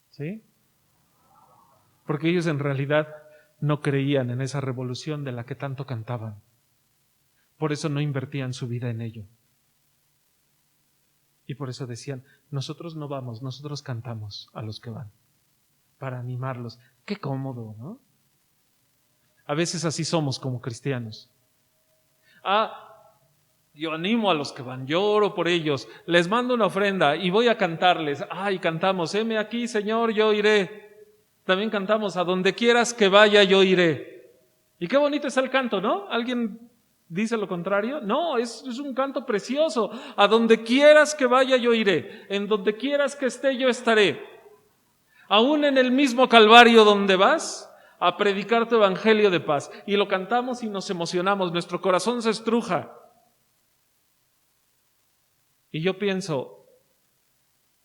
¿Sí? Porque ellos en realidad no creían en esa revolución de la que tanto cantaban. Por eso no invertían su vida en ello. Y por eso decían, nosotros no vamos, nosotros cantamos a los que van, para animarlos. Qué cómodo, ¿no? A veces así somos como cristianos. Yo animo a los que van, yo oro por ellos, les mando una ofrenda y voy a cantarles. Y cantamos, heme aquí, Señor, yo iré. También cantamos, a donde quieras que vaya, yo iré. Y qué bonito es el canto, ¿no? ¿Alguien dice lo contrario? No, es un canto precioso. A donde quieras que vaya, yo iré. En donde quieras que esté, yo estaré. Aún en el mismo Calvario donde vas a predicar tu evangelio de paz. Y lo cantamos y nos emocionamos, nuestro corazón se estruja. Y yo pienso,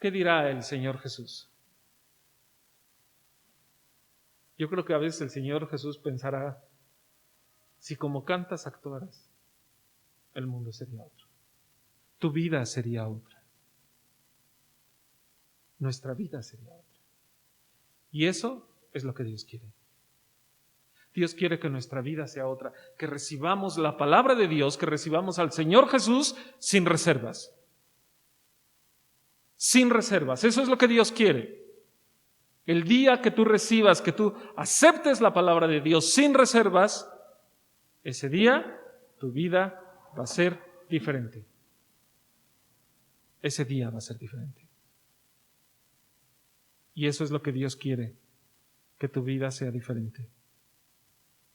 ¿qué dirá el Señor Jesús? Yo creo que a veces el Señor Jesús pensará, si como cantas actuaras, el mundo sería otro. Tu vida sería otra. Nuestra vida sería otra. Y eso es lo que Dios quiere. Dios quiere que nuestra vida sea otra, que recibamos la palabra de Dios, que recibamos al Señor Jesús sin reservas. Sin reservas. Eso es lo que Dios quiere. El día que tú recibas, que tú aceptes la palabra de Dios sin reservas, ese día tu vida va a ser diferente. ese día va a ser diferente. Y eso es lo que Dios quiere, que tu vida sea diferente.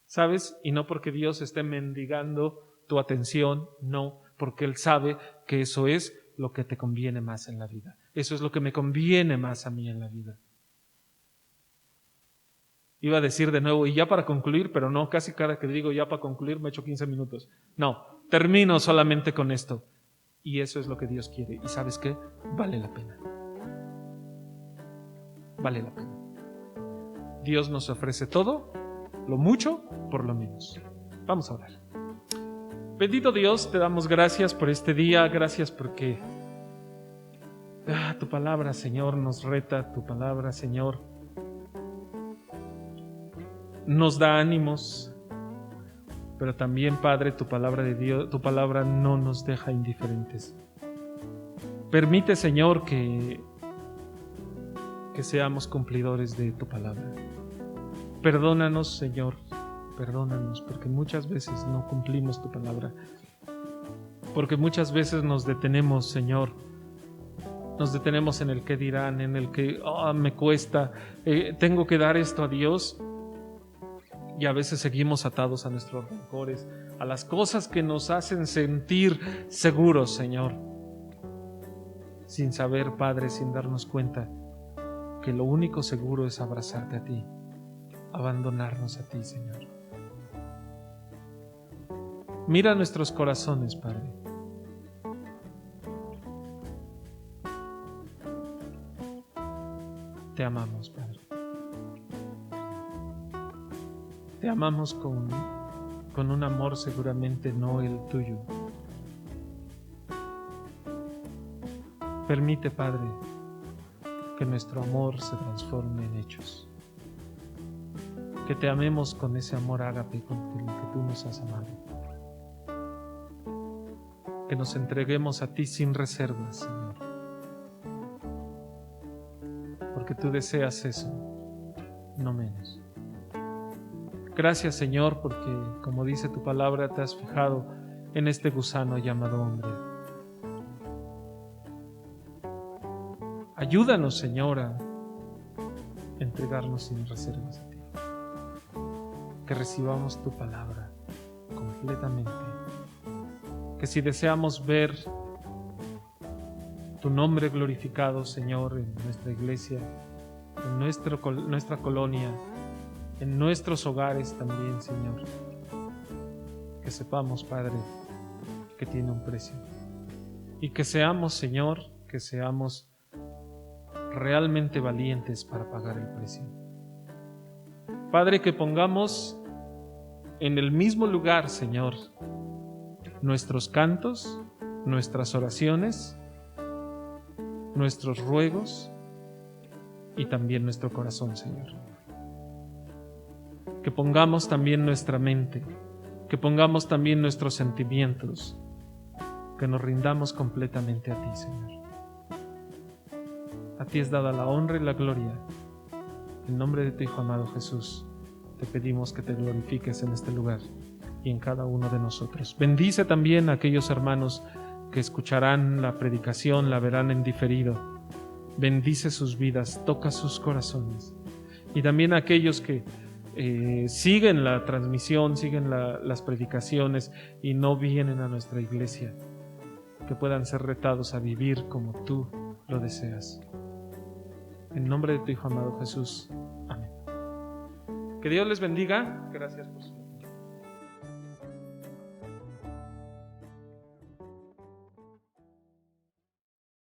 ¿Sabes? Y no porque Dios esté mendigando tu atención, no, porque Él sabe que eso es lo que te conviene más en la vida. Eso es lo que me conviene más a mí en la vida. Iba a decir de nuevo, y ya para concluir, pero no, casi cada que digo ya para concluir me echo 15 minutos. No, termino solamente con esto. Y eso es lo que Dios quiere. ¿Y sabes qué? Vale la pena. Vale la pena. Dios nos ofrece todo, lo mucho por lo menos. Vamos a orar. Bendito Dios, te damos gracias por este día, gracias porque tu palabra, Señor, nos reta, tu palabra, Señor, nos da ánimos, pero también, Padre, tu palabra de Dios, tu palabra no nos deja indiferentes. Permite, Señor, que seamos cumplidores de tu palabra. Perdónanos, Señor, perdónanos, porque muchas veces no cumplimos tu palabra, porque muchas veces nos detenemos, Señor, nos detenemos en el que dirán, en el que me cuesta, tengo que dar esto a Dios, y a veces seguimos atados a nuestros rencores, a las cosas que nos hacen sentir seguros, Señor, sin saber, Padre, sin darnos cuenta que lo único seguro es abrazarte a ti, abandonarnos a ti, Señor. Mira nuestros corazones, Padre. Te amamos, Padre. Te amamos con un amor seguramente no el tuyo. Permite, Padre, que nuestro amor se transforme en hechos. Que te amemos con ese amor ágape con el que tú nos has amado. Que nos entreguemos a ti sin reservas, Señor. Porque tú deseas eso, no menos. Gracias, Señor, porque, como dice tu palabra, te has fijado en este gusano llamado hombre. Ayúdanos, Señor, a entregarnos sin reservas a ti. Que recibamos tu palabra completamente. Que si deseamos ver tu nombre glorificado, Señor, en nuestra iglesia, en nuestra colonia, en nuestros hogares también, Señor, que sepamos, Padre, que tiene un precio. Y que seamos, Señor, que seamos realmente valientes para pagar el precio. Padre, que pongamos en el mismo lugar, Señor, nuestros cantos, nuestras oraciones, nuestros ruegos y también nuestro corazón, Señor. Que pongamos también nuestra mente, que pongamos también nuestros sentimientos, que nos rindamos completamente a ti, Señor. A ti es dada la honra y la gloria. En nombre de tu Hijo amado Jesús, te pedimos que te glorifiques en este lugar y en cada uno de nosotros. Bendice también a aquellos hermanos que escucharán la predicación, la verán en diferido. Bendice sus vidas, toca sus corazones. Y también a aquellos que siguen la transmisión, siguen las predicaciones y no vienen a nuestra iglesia, que puedan ser retados a vivir como tú lo deseas. En nombre de tu Hijo amado Jesús. Amén. Que Dios les bendiga. Gracias por su